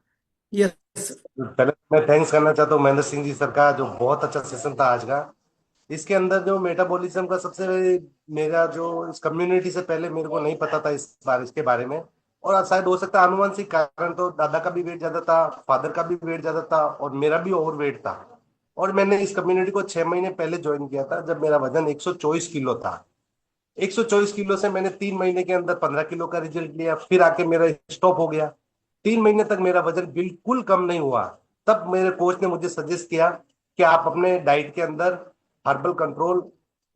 [SPEAKER 1] Yes sir.
[SPEAKER 10] पहले मैं थैंक्स करना चाहता हूँ महेंद्र सिंह जी सर का, जो बहुत अच्छा सेशन था आज का। इसके अंदर जो मेटाबॉलिज्म का सबसे मेरा जो इस कम्युनिटी से पहले मेरे को नहीं पता था इसके बारे में, और शायद हो सकता है आनुवंशिक कारण, तो दादा का भी वेट ज्यादा था, फादर का भी वेट ज्यादा था, और मेरा भी ओवर वेट था। और मैंने इस कम्युनिटी को 6 महीने पहले ज्वाइन किया था, जब मेरा वजन 124 किलो था। 124 किलो से मैंने 3 महीने के अंदर 15 किलो का रिजल्ट लिया, फिर आके मेरा स्टॉप हो गया। 3 महीने तक मेरा वजन बिल्कुल कम नहीं हुआ। तब मेरे कोच ने मुझे सजेस्ट किया कि आप अपने डाइट के अंदर हर्बल कंट्रोल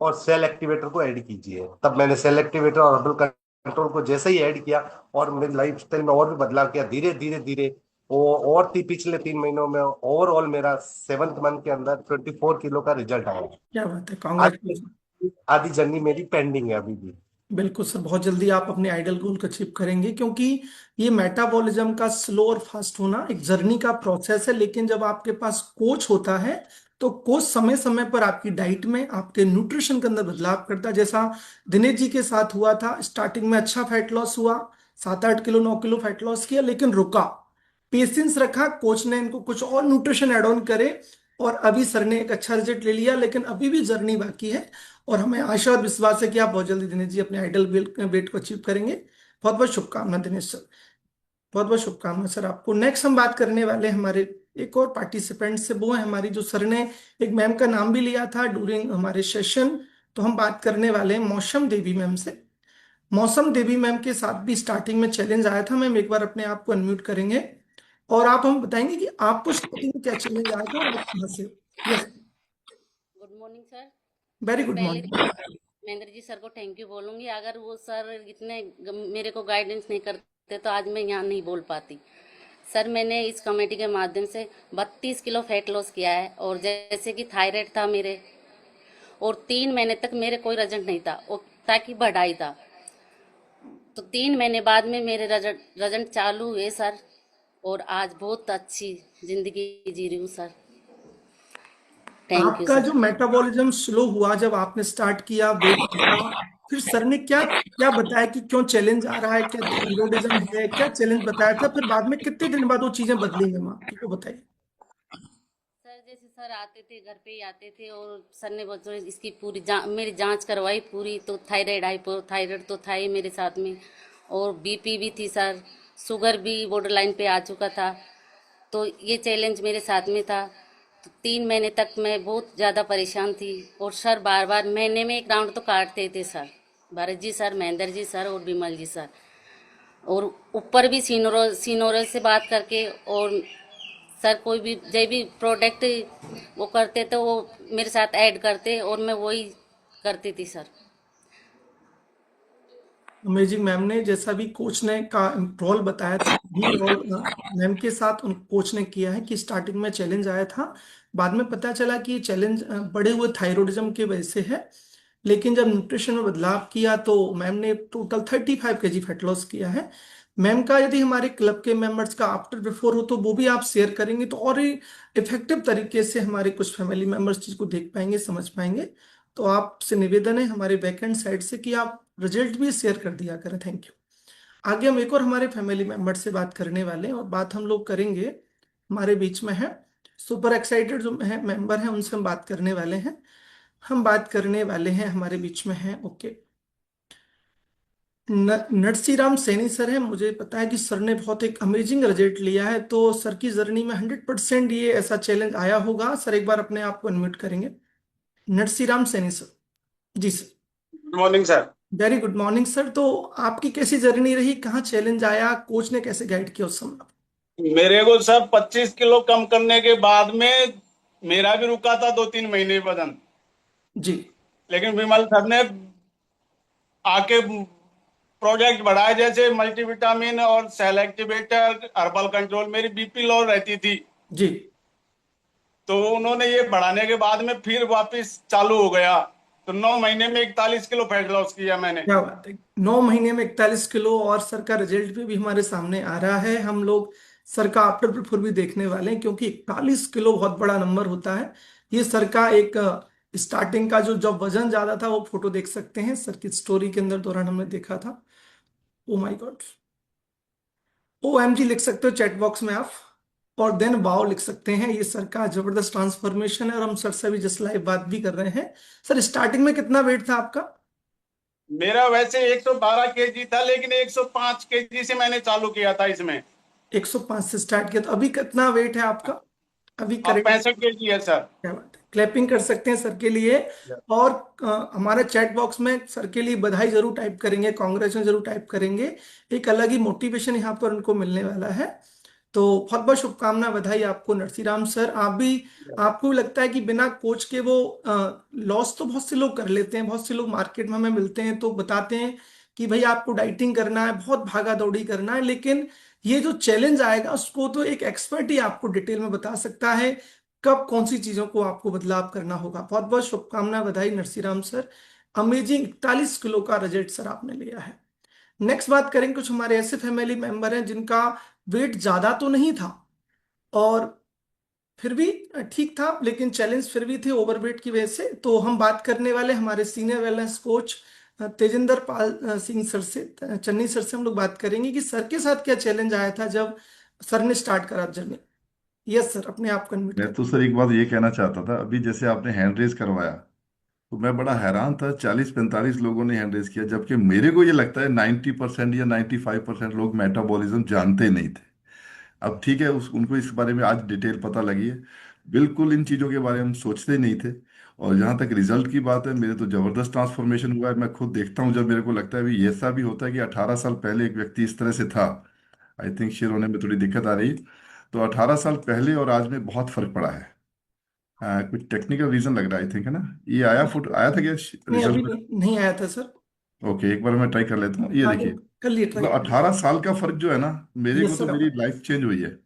[SPEAKER 10] और सेल एक्टिवेटर को ऐड कीजिए। तब मैंने सेल एक्टिवेटर और हर्बल कंट्रोल को जैसे ही ऐड किया, और मेरी लाइफ स्टाइल में और भी बदलाव किया धीरे धीरे धीरे, वो और पिछले 3 महीनों में ओवरऑल मेरा 7th मंथ के अंदर 24 किलो का रिजल्ट आया।
[SPEAKER 1] क्या बात है, कांग्रेचुलेशन।
[SPEAKER 10] आधी जर्नी मेरी पेंडिंग है अभी भी।
[SPEAKER 1] बिल्कुल सर, बहुत जल्दी आप अपने आइडल गोल को अचीव करेंगे, क्योंकि ये मेटाबॉलिज्म का स्लो और फास्ट होना एक जर्नी का प्रोसेस है। लेकिन जब आपके पास कोच होता है तो कोच समय समय पर आपकी डाइट में, आपके न्यूट्रिशन के अंदर बदलाव करता है। जैसा दिनेश जी के साथ हुआ था, स्टार्टिंग में अच्छा फैट लॉस हुआ, 7-8 किलो 9 किलो फैट लॉस किया, लेकिन रुका, पेशेंस रखा, कोच ने इनको कुछ और न्यूट्रिशन एड ऑन करे, और अभी सर ने एक अच्छा रिजल्ट ले लिया। लेकिन अभी भी जर्नी बाकी है, और हमें आशा और विश्वास है कि आप बहुत जल्दी दिनेश जी अपने आइडल वेट को अचीव करेंगे। बहुत बहुत शुभकामना दिनेश सर, बहुत बहुत शुभकामना सर आपको। नेक्स्ट हम बात करने वाले हमारे एक और पार्टिसिपेंट से, वो है हमारी जो सर ने एक मैम का नाम भी लिया था ड्यूरिंग हमारे सेशन। तो हम बात करने वाले हैं मौसम देवी मैम से। मौसम देवी मैम के साथ भी स्टार्टिंग में चैलेंज आया था। मैम एक बार अपने आप को अनम्यूट करेंगे और आप हम बताएंगे कि आपको स्टार्टिंग में क्या चैलेंज आया था और आप कहाँ से। Yes,
[SPEAKER 11] good morning sir.
[SPEAKER 1] Very
[SPEAKER 11] मैं
[SPEAKER 1] गुड
[SPEAKER 11] पहले
[SPEAKER 1] मॉर्निंग।
[SPEAKER 11] महेंद्र जी सर को थैंक यू बोलूंगी। अगर वो सर इतने मेरे को गाइडेंस नहीं करते तो आज मैं यहाँ नहीं बोल पाती। सर मैंने इस कमेटी के माध्यम से 32 किलो फैट लॉस किया है, और जैसे कि थायराइड था मेरे, और 3 महीने तक मेरे कोई रिजल्ट नहीं था, और ताकि बढ़ाई था। तो 3 महीने बाद में मेरे रिजल्ट चालू हुए सर, और आज बहुत अच्छी जिंदगी जी रही हूँ सर। थैंक यू
[SPEAKER 1] आपका
[SPEAKER 11] सर।
[SPEAKER 1] जो मेटाबॉलिज्म स्लो हुआ जब आपने स्टार्ट किया, वेट बढ़ा, फिर सर ने क्या क्या बताया कि क्यों चैलेंज आ रहा है, क्या थायराइडिज्म है, क्या चैलेंज बताया था, फिर बाद में कितने दिन बाद वो चीजें बदली मैम आपकी, वो बताइए।
[SPEAKER 11] सर जैसे सर आते थे, घर पे ही आते थे, और सर ने बच्चों इसकी पूरी मेरी जांच करवाई पूरी। तो थायराइड, हाइपोथायराइड तो था ही मेरे साथ में, और बीपी भी थी सर, शुगर भी बॉर्डर लाइन पे आ चुका था। तो ये चैलेंज मेरे साथ में था। तो 3 महीने तक मैं बहुत ज़्यादा परेशान थी, और सर बार बार महीने में 1 राउंड तो काटते थे sir, Bharat ji sir, Mahendra ji sir और विमल जी सर। और ऊपर भी सीनोरल से बात करके, और सर कोई भी जब भी प्रोडक्ट वो करते तो वो मेरे साथ ऐड करते, और मैं वही करती थी सर।
[SPEAKER 1] अमेजिंग। मैम ने जैसा भी कोच ने का रोल बताया था भी रोल मैम के साथ उन कोच ने किया है कि स्टार्टिंग में चैलेंज आया था, बाद में पता चला कि ये चैलेंज बढ़े हुए थायराइडिज्म की वजह से है। लेकिन जब न्यूट्रिशन में बदलाव किया तो मैम ने टोटल 35 kg फैट लॉस किया है। मैम का यदि हमारे क्लब के मेंबर्स का आफ्टर बिफोर हो तो वो भी आप शेयर करेंगे तो और ही इफेक्टिव तरीके से हमारे कुछ फैमिली मेंबर्स चीज को देख पाएंगे, समझ पाएंगे। तो आपसे निवेदन है हमारे बैकएंड साइड से कि आप रिजल्ट भी शेयर कर दिया करें। Thank you. आगे हम एक और हमारे फैमिली मेंबर से बात करने वाले हैं, और बात हम लोग करेंगे, हमारे बीच में है सुपर एक्साइटेड जो है मेंबर हैं, उनसे हम बात करने वाले हैं। हम बात करने वाले हैं, हमारे बीच में है ओके नरसीराम सैनी सर है। मुझे पता है कि सर ने बहुत एक अमेजिंग रिजल्ट लिया है, तो सर की जर्नी में 100% ये ऐसा चैलेंज आया होगा। सर एक बार अपने आप को अनम्यूट करेंगे। नरसीराम सैनी सर। जी sir.
[SPEAKER 8] Good morning sir.
[SPEAKER 1] Very good morning sir. तो आपकी कैसी जर्नी रही, कहाँ चैलेंज आया, कोच ने कैसे गाइड किया उस समय?
[SPEAKER 8] मेरे को सर 25 किलो कम करने के बाद में मेरा भी रुका था 2-3 महीने वजन,
[SPEAKER 1] जी।
[SPEAKER 8] लेकिन विमल सर ने आके प्रोजेक्ट बढ़ाए, जैसे मल्टीविटामिन और सेल एक्टिवेटर, हर्बल कंट्रोल। मेरी बीपी लो रहती थी,
[SPEAKER 1] जी।
[SPEAKER 8] तो उन्होंने ये बढ़ाने के बाद में फिर वापस चालू हो गया। तो 9 महीने में 41 किलो फैट लॉस किया मैंने।
[SPEAKER 1] क्या बात है, 9 महीने में 41 किलो। और सर का रिजल्ट भी हमारे सामने आ रहा है। हम लोग सर का आफ्टर बिफोर भी देखने वाले हैं, क्योंकि 41 किलो बहुत बड़ा नंबर होता है। ये सर का एक स्टार्टिंग का जो जब वजन ज्यादा था, वो फोटो देख सकते हैं सर की स्टोरी के अंदर दौरान हमने देखा था। Oh my God. OMG लिख सकते हो चैट बॉक्स में आप, और देन वाओ लिख सकते हैं। ये सर का जबरदस्त ट्रांसफॉर्मेशन है, और हम सर से अभी जस्ट लाइव बात भी कर रहे हैं। सर स्टार्टिंग में कितना वेट था आपका?
[SPEAKER 8] मेरा वैसे 112 केजी था, लेकिन 105 केजी से मैंने चालू किया था इसमें।
[SPEAKER 1] 105 से स्टार्ट किया, तो अभी कितना वेट है आपका अभी
[SPEAKER 8] अब
[SPEAKER 1] करेक्ट?
[SPEAKER 8] 65 केजी है सर।
[SPEAKER 1] क्या बात है, क्लैपिंग कर सकते हैं सर के लिए। और हमारे चैट बॉक्स में सर के लिए बधाई जरूर टाइप करेंगे, कांग्रेचुलेशन जरूर टाइप करेंगे। एक अलग ही मोटिवेशन यहाँ पर उनको मिलने वाला है। तो बहुत बहुत शुभकामना, बधाई आपको नरसीराम सर। आप भी, आपको भी लगता है कि बिना कोच के वो लॉस तो बहुत से लोग कर लेते हैं, बहुत से लोग मार्केट में हमें मिलते हैं तो बताते हैं कि भाई आपको डाइटिंग करना है, बहुत भागा दौड़ी करना है, लेकिन ये जो चैलेंज आएगा उसको तो एक एक्सपर्ट ही आपको डिटेल में बता सकता है कब कौन सी चीजों को आपको बदलाव करना होगा। बहुत बहुत शुभकामना, बधाई नरसीराम सर। अमेजिंग 41 किलो का रिजल्ट सर आपने लिया है। नेक्स्ट बात करेंगे, कुछ हमारे ऐसे फैमिली मेंबर हैं जिनका वेट ज्यादा तो नहीं था और फिर भी ठीक था, लेकिन चैलेंज फिर भी थे ओवरवेट की वजह से। तो हम बात करने वाले हमारे senior wellness coach Tejinder Pal Singh sir से, चन्नी सर से हम लोग बात करेंगे कि सर के साथ क्या चैलेंज आया था जब सर ने स्टार्ट करा जर्नी। यस सर, अपने आप को अनम्यूट
[SPEAKER 12] मैं
[SPEAKER 1] करें।
[SPEAKER 12] तो सर एक बात ये कहना चाहता था, अभी जैसे आपने हैंड रेस करवाया तो मैं बड़ा हैरान था, 40-45 लोगों ने हैंड रेस किया, जबकि मेरे को ये लगता है 90% या 95% लोग मेटाबॉलिज्म जानते नहीं थे। अब ठीक है, उनको इस बारे में आज डिटेल पता लगी है। बिल्कुल इन चीज़ों के बारे में हम सोचते नहीं थे। और जहाँ तक रिजल्ट की बात है, मेरे तो जबरदस्त ट्रांसफॉर्मेशन हुआ है। मैं खुद देखता हूँ, जब मेरे को लगता है भी ऐसा भी होता है कि 18 साल पहले एक व्यक्ति इस तरह से था, आई थिंक शेयर होने में थोड़ी दिक्कत आ रही, तो 18 साल पहले और आज में बहुत फर्क पड़ा है। कुछ टेक्निकल रीजन लग रहा है, आई थिंक, है ना? ये आया फोटो आया था क्या
[SPEAKER 1] नहीं, अभी
[SPEAKER 12] रिजल्ट में?
[SPEAKER 1] नहीं आया था सर।
[SPEAKER 12] ओके, एक बार मैं ट्राई कर लेता हूँ। ये
[SPEAKER 1] हाँ,
[SPEAKER 12] देखिए,
[SPEAKER 1] कर लिए ट्राई।
[SPEAKER 12] मतलब 18 साल का फर्क जो है ना, मेरे को
[SPEAKER 1] यस
[SPEAKER 12] तो
[SPEAKER 1] सर।
[SPEAKER 12] मेरी लाइफ चेंज हुई है।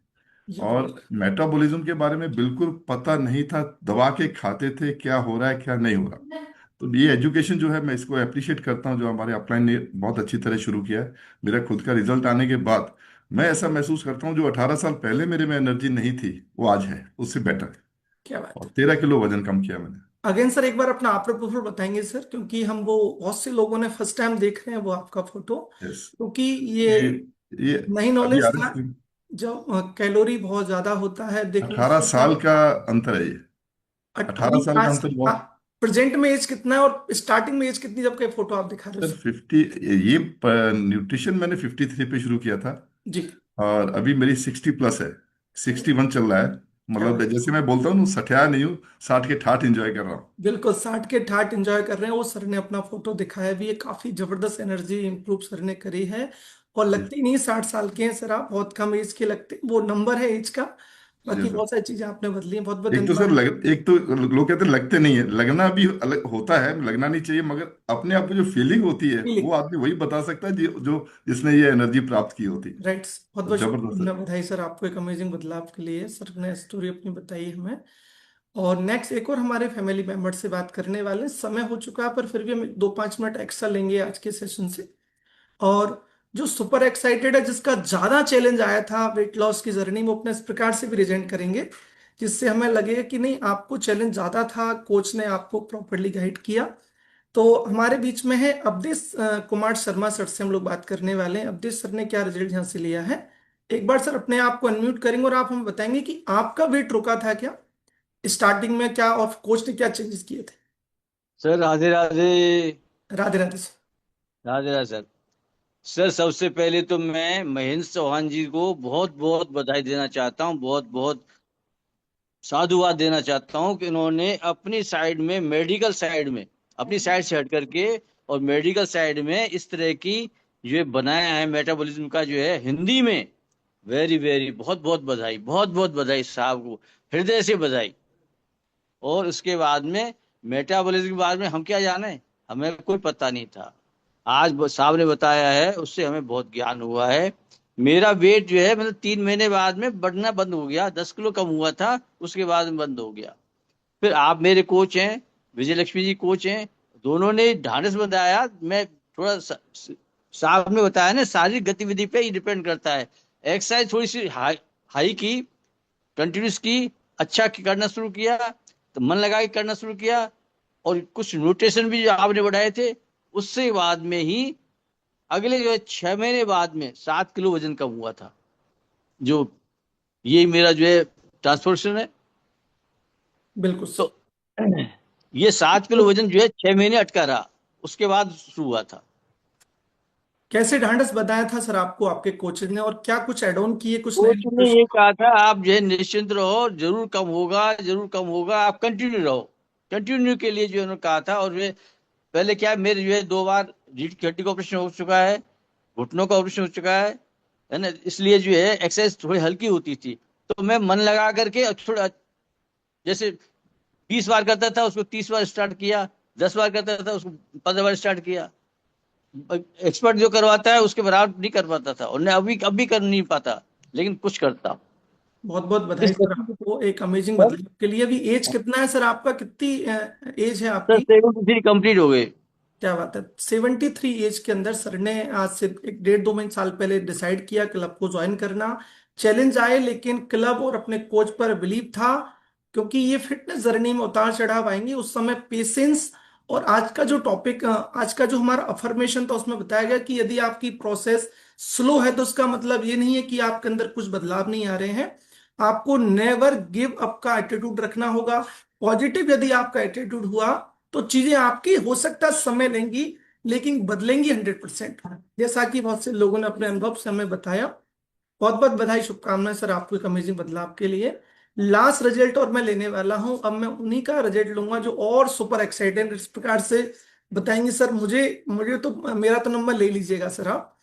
[SPEAKER 1] ये
[SPEAKER 12] और मेटाबॉलिज्म के बारे में बिल्कुल पता नहीं था, दबा के खाते थे क्या हो रहा है क्या नहीं हो रहा। तो ये एजुकेशन जो है, मैं इसको अप्रिशिएट करता हूँ, जो हमारे अपलाइन ने बहुत अच्छी तरह शुरू किया है। मेरा खुद का रिजल्ट आने के बाद मैं ऐसा महसूस करता हूँ, जो 18 साल पहले मेरे में एनर्जी नहीं थी वो आज है, उससे बेटर।
[SPEAKER 1] क्या बात
[SPEAKER 12] और
[SPEAKER 1] है।
[SPEAKER 12] 13 किलो वजन कम किया मैंने।
[SPEAKER 1] अगेन सर, एक बार अपना आप प्रोफाइल बताएंगे सर, क्योंकि हम वो बहुत से लोगों ने फर्स्ट टाइम देख रहे हैं वो आपका फोटो,
[SPEAKER 12] यस।
[SPEAKER 1] क्योंकि ये
[SPEAKER 12] ये
[SPEAKER 1] नई
[SPEAKER 12] अभी
[SPEAKER 1] नॉलेज
[SPEAKER 12] आ
[SPEAKER 1] था।
[SPEAKER 12] रहा है।
[SPEAKER 1] जब कैलोरी बहुत ज्यादा होता है देखने
[SPEAKER 12] 18
[SPEAKER 1] से
[SPEAKER 12] साल का अंतर है ये। 18
[SPEAKER 1] अभी
[SPEAKER 12] साल का
[SPEAKER 1] आज
[SPEAKER 12] अंतर बहुत।
[SPEAKER 1] प्रेजेंट में एज कितना है और स्टार्टिंग में एज कितनी जब का फोटो आप दिखा रहे हो
[SPEAKER 12] सर
[SPEAKER 1] सर?
[SPEAKER 12] 50, ये न्यूट्रिशन मैंने 53 पे शुरू किया था,
[SPEAKER 1] जी।
[SPEAKER 12] और अभी मेरी 60 प्लस है, 61 चल रहा है।
[SPEAKER 1] क्या
[SPEAKER 12] मतलब
[SPEAKER 1] बात।
[SPEAKER 12] जैसे मैं बोलता हूँ ना, सठिया नहीं हूँ, 60 के ठाठ एंजॉय कर रहा हूँ।
[SPEAKER 1] बिल्कुल 60 के ठाट एंजॉय कर रहे हैं। वो सर ने अपना फोटो दिखाया भी है, काफी जबरदस्त एनर्जी इंप्रूव सर ने करी है। और
[SPEAKER 12] जी
[SPEAKER 1] लगती नहीं 60 साल के हैं सर, आप बहुत कम एज के लगते, वो नंबर है एज का।
[SPEAKER 12] जी
[SPEAKER 1] बाकी
[SPEAKER 12] सर।
[SPEAKER 1] बहुत सारी चीजें आपने बदली हैं, बहुत बहुत
[SPEAKER 12] एक तो सर
[SPEAKER 1] धन्यवाद।
[SPEAKER 12] एक तो लोग कहते हैं लगते नहीं है, लगना भी अलग होता है, लगना नहीं चाहिए, मगर अपने आप में जो फीलिंग होती है
[SPEAKER 1] फीलिंग।
[SPEAKER 12] वो आदमी वही बता सकता है जो जिसने ये एनर्जी प्राप्त की होती है।
[SPEAKER 1] राइट। बहुत
[SPEAKER 12] तो
[SPEAKER 1] बहुत
[SPEAKER 12] जबरदस्त
[SPEAKER 1] शुक्रिया,
[SPEAKER 12] है।
[SPEAKER 1] बधाई सर आपको एक अमेजिंग बदलाव के लिए। सर ने स्टोरी अपनी बताई हमें। और नेक्स्ट एक और हमारे फैमिली मेंबर से बात करने वाले हैं। समय हो चुका है, पर फिर भी हम 2-5 मिनट एक्स्ट्रा लेंगे आज के सेशन से। और जो सुपर एक्साइटेड है, जिसका ज्यादा चैलेंज आया था वेट लॉस की जर्नी में, अपने इस प्रकार से भी रिजेंट करेंगे, जिससे हमें लगे कि नहीं आपको चैलेंज ज्यादा था, कोच ने आपको प्रॉपरली गाइड किया। तो हमारे बीच में है अवधेश कुमार शर्मा सर से हम लोग बात करने वाले हैं। अवधेश सर ने क्या रिजल्ट यहाँ से लिया है, एक बार सर अपने आप को अनम्यूट करेंगे और आप हमें बताएंगे कि आपका वेट रुका था क्या स्टार्टिंग में, क्या और कोच ने क्या चेंजेस किए थे।
[SPEAKER 13] Sir Radhe Radhe.
[SPEAKER 1] Radhe Radhe sir.
[SPEAKER 13] Radhe Radhe sir. Sir सबसे पहले तो मैं महेंद्र चौहान जी को बहुत बहुत बधाई देना चाहता हूँ, बहुत बहुत साधुवाद देना चाहता हूँ कि उन्होंने अपनी साइड में, मेडिकल साइड में, अपनी साइड से हट करके और मेडिकल साइड में इस तरह की जो बनाया है मेटाबॉलिज्म का जो है हिंदी में, वेरी वेरी बहुत बहुत बधाई, बहुत बहुत बधाई साहब को, हृदय से बधाई। और उसके बाद में मेटाबॉलिज्म के बारे में हम क्या जाने, हमें कोई पता नहीं था। आज साहब ने बताया है, उससे हमें बहुत ज्ञान हुआ है। मेरा वेट जो है मतलब 3 महीने बाद में बढ़ना बंद हो गया, 10 किलो कम हुआ था, उसके बाद में बंद हो गया। फिर आप मेरे कोच हैं, विजय लक्ष्मी जी कोच हैं, दोनों ने ढांढस बताया। मैं थोड़ा साहब ने बताया ना, शारीरिक गतिविधि पे ही डिपेंड करता है। एक्सरसाइज थोड़ी सी हाई की, कंटिन्यूस की, अच्छा करना शुरू किया, तो मन लगा के करना शुरू किया, और कुछ न्यूट्रिशन भी जो आपने बढ़ाए थे, उससे बाद में ही अगले जो है 6 महीने बाद में 7 किलो वजन कम हुआ था। जो ये मेरा जो है ट्रांसफॉर्मेशन है।
[SPEAKER 1] बिल्कुल
[SPEAKER 13] तो ये 7 किलो वजन जो है 6 महीने अटका रहा, उसके बाद शुरू हुआ था।
[SPEAKER 1] कैसे ढांढस बताया था सर आपको आपके कोच ने, और क्या कुछ एड ऑन किए, कुछ
[SPEAKER 13] कोच ने
[SPEAKER 1] नए?
[SPEAKER 13] ये कहा था, आप जो है निश्चिंत रहो, जरूर कम होगा, जरूर कम होगा, आप कंटिन्यू रहो। कंटिन्यू के लिए जो उन्होंने कहा था। और वे पहले क्या है, मेरे जो है 2 बार रीढ़ की हड्डी का ऑपरेशन हो चुका है, घुटनों का ऑपरेशन हो चुका है ना, इसलिए जो है एक्सरसाइज थोड़ी हल्की होती थी। तो मैं मन लगा करके थोड़ा, जैसे 20 बार करता था उसको 30 बार स्टार्ट किया, 10 बार करता था उसको 15 बार स्टार्ट किया। एक्सपर्ट जो करवाता है उसके बराबर नहीं कर पाता था, और अभी कर नहीं पाता, लेकिन कुछ करता।
[SPEAKER 1] बहुत बहुत बधाई सर आपको एक अमेजिंग बदलाव के लिए। अभी एज कितना है सर आपका, कितनी एज है
[SPEAKER 13] सर
[SPEAKER 1] आपकी?
[SPEAKER 13] 73 कंप्लीट हो गए।
[SPEAKER 1] क्या बात है। 73 एज के अंदर सर ने आज से 1-1.5-2 महीने पहले डिसाइड किया क्लब को ज्वाइन करना। चैलेंज आए, लेकिन क्लब और अपने कोच पर बिलीव था, क्योंकि ये फिटनेस जर्नी में उतार चढ़ाव आएंगे, उस समय पेशेंस। और आज का जो टॉपिक, आज का जो हमारा अफर्मेशन था, उसमें बताया गया कि यदि आपकी प्रोसेस स्लो है तो उसका मतलब ये नहीं है कि आपके अंदर कुछ बदलाव नहीं आ रहे हैं। आपको नेवर गिव अप का एटीट्यूड रखना होगा। पॉजिटिव यदि आपका एटीट्यूड हुआ तो चीजें आपकी हो सकता है समय लेंगी, लेकिन बदलेंगी 100%, जैसा कि बहुत से लोगों ने अपने अनुभव से हमें बताया। बहुत बहुत बधाई, शुभकामनाएं सर आपको एक अमेजिंग बदलाव के लिए। लास्ट रिजल्ट और मैं लेने वाला हूं। अब मैं उन्हीं का रिजल्ट लूंगा जो और सुपर एक्साइटेड इस प्रकार से बताएंगे। सर मुझे मुझे तो मेरा तो नंबर ले लीजिएगा सर आप।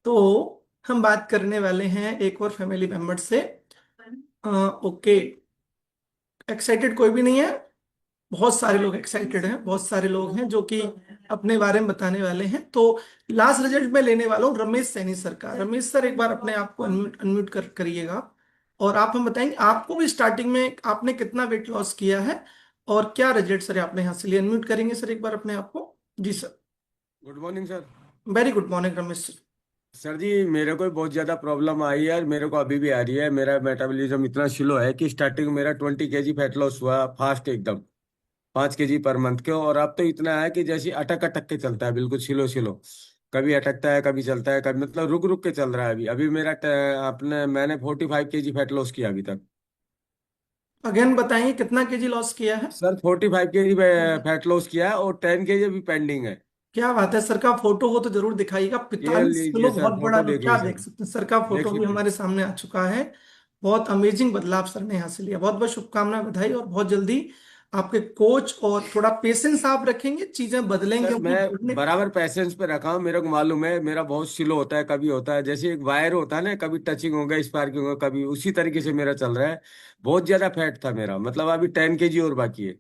[SPEAKER 1] तो हम बात करने वाले हैं एक और फैमिली मेंबर से। ओके, एक्साइटेड कोई भी नहीं है? बहुत सारे लोग एक्साइटेड हैं, बहुत सारे लोग हैं जो कि अपने बारे में बताने वाले हैं। तो लास्ट रिजल्ट में लेने वाला हूँ रमेश सैनी सर का। रमेश सर एक बार अपने आप को अनम्यूट अनम्यूट करिएगा और आप हम बताएंगे आपको भी स्टार्टिंग में आपने कितना वेट लॉस किया है और क्या रिजल्ट सर आपने यहाँ से लिए। अनम्यूट करेंगे सर एक बार अपने आप को। जी sir.
[SPEAKER 14] Good morning sir.
[SPEAKER 1] Very good morning Ramesh sir.
[SPEAKER 14] Sir ji मेरे को बहुत ज्यादा प्रॉब्लम आई है और मेरे को अभी भी आ रही है। मेरा मेटाबॉलिज्म इतना स्लो है कि स्टार्टिंग मेरा 20 kg फैट लॉस हुआ फास्ट एकदम, 5 kg पर मंथ के। और अब तो इतना है कि जैसे अटक अटक के चलता है, बिल्कुल स्लो स्लो। कभी अटकता है, कभी चलता है, कभी मतलब रुक रुक के चल रहा है। अभी अभी मेरा मैंने 45 kg फैट लॉस किया अभी तक।
[SPEAKER 1] अगेन बताइए कितना केजी लॉस किया है?
[SPEAKER 14] सर 45 kg फैट लॉस किया है और 10 kg अभी पेंडिंग है।
[SPEAKER 1] क्या बात है सर। का फोटो हो तो जरूर दिखाइएगा।
[SPEAKER 14] ये
[SPEAKER 1] 45 किलो
[SPEAKER 14] लीजिए सर,
[SPEAKER 1] बहुत बड़ा
[SPEAKER 14] फोटो देख
[SPEAKER 1] क्या
[SPEAKER 14] लीजिए
[SPEAKER 1] देख
[SPEAKER 14] सर,
[SPEAKER 1] सकते हैं सर। का
[SPEAKER 14] देख
[SPEAKER 1] फोटो भी
[SPEAKER 14] लीजिए।
[SPEAKER 1] हमारे सामने आ चुका है। बहुत अमेजिंग बदलाव सर ने यहाँ से लिया। बहुत बहुत शुभकामनाएं, बधाई। और बहुत जल्दी आपके कोच और थोड़ा पेशेंस आप रखेंगे चीजें बदलेंगे
[SPEAKER 14] सर
[SPEAKER 1] क्योंकि
[SPEAKER 14] मैं बराबर पैसेंस पे रखा हूँ। मेरे को मालूम है मेरा बहुत स्लो होता है, कभी होता है जैसे एक वायर होता है ना, कभी टचिंग होगा, स्पार्किंग होगा, कभी उसी तरीके से मेरा चल रहा है। बहुत ज्यादा फैट था मेरा, मतलब अभी 10 kg और बाकी है।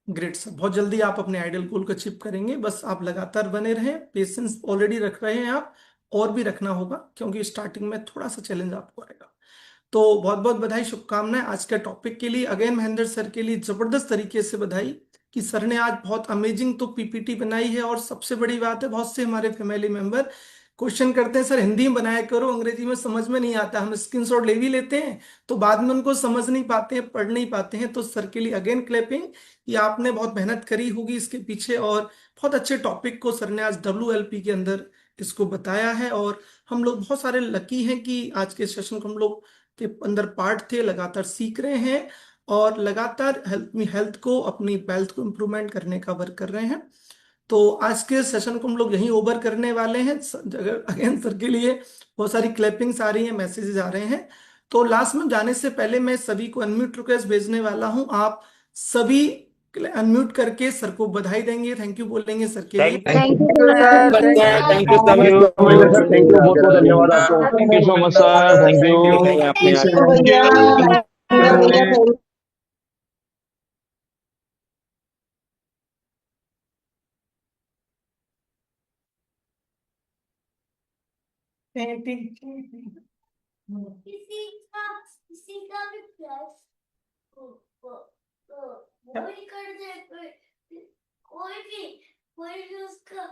[SPEAKER 1] Great sir. बहुत जल्दी आप अपने आइडल गोल को अचीव करेंगे। बस आप लगातार बने रहें, पेशेंस ऑलरेडी रख रहे हैं आप, और भी रखना होगा क्योंकि स्टार्टिंग में थोड़ा सा चैलेंज आपको आएगा। तो बहुत बहुत बधाई, शुभकामनाएं आज के टॉपिक के लिए। अगेन महेंद्र सर के लिए जबरदस्त तरीके से बधाई कि सर ने आज बहुत अमेजिंग तो पीपीटी बनाई है। और सबसे बड़ी बात है, बहुत से हमारे फैमिली मेंबर क्वेश्चन करते हैं सर हिंदी में बनाया करो, अंग्रेजी में समझ में नहीं आता। हम स्क्रीनशॉट ले भी लेते हैं तो बाद में उनको समझ नहीं पाते हैं, पढ़ नहीं पाते हैं। तो सर के लिए अगेन क्लैपिंग कि आपने बहुत मेहनत करी होगी इसके पीछे और बहुत अच्छे टॉपिक को सर ने आज WLP के अंदर इसको बताया है। और हम लोग बहुत सारे लकी हैं कि आज के सेशन को हम लोग के अंदर पार्ट थे, लगातार सीख रहे हैं और लगातार हेल्थ को, अपनी वेल्थ को इम्प्रूवमेंट करने का वर्क कर रहे हैं। तो आज के सेशन को हम लोग यहीं ओवर करने वाले हैं। अगेन सर के लिए बहुत सारी क्लैपिंग्स आ रही हैं, मैसेजेस आ रहे हैं। तो लास्ट में जाने से पहले मैं सभी को अनम्यूट रिक्वेस्ट भेजने वाला हूं। आप सभी अनम्यूट करके सर को बधाई देंगे, थैंक यू बोलेंगे सर के लिए।
[SPEAKER 6] Thank you sir,
[SPEAKER 13] thank you sir, thank you, बहुत बहुत धन्यवाद आपको। Thank you so much sir, thank you.
[SPEAKER 2] भैया
[SPEAKER 4] किसी का भी प्लस कोई कर दे, कोई भी उसका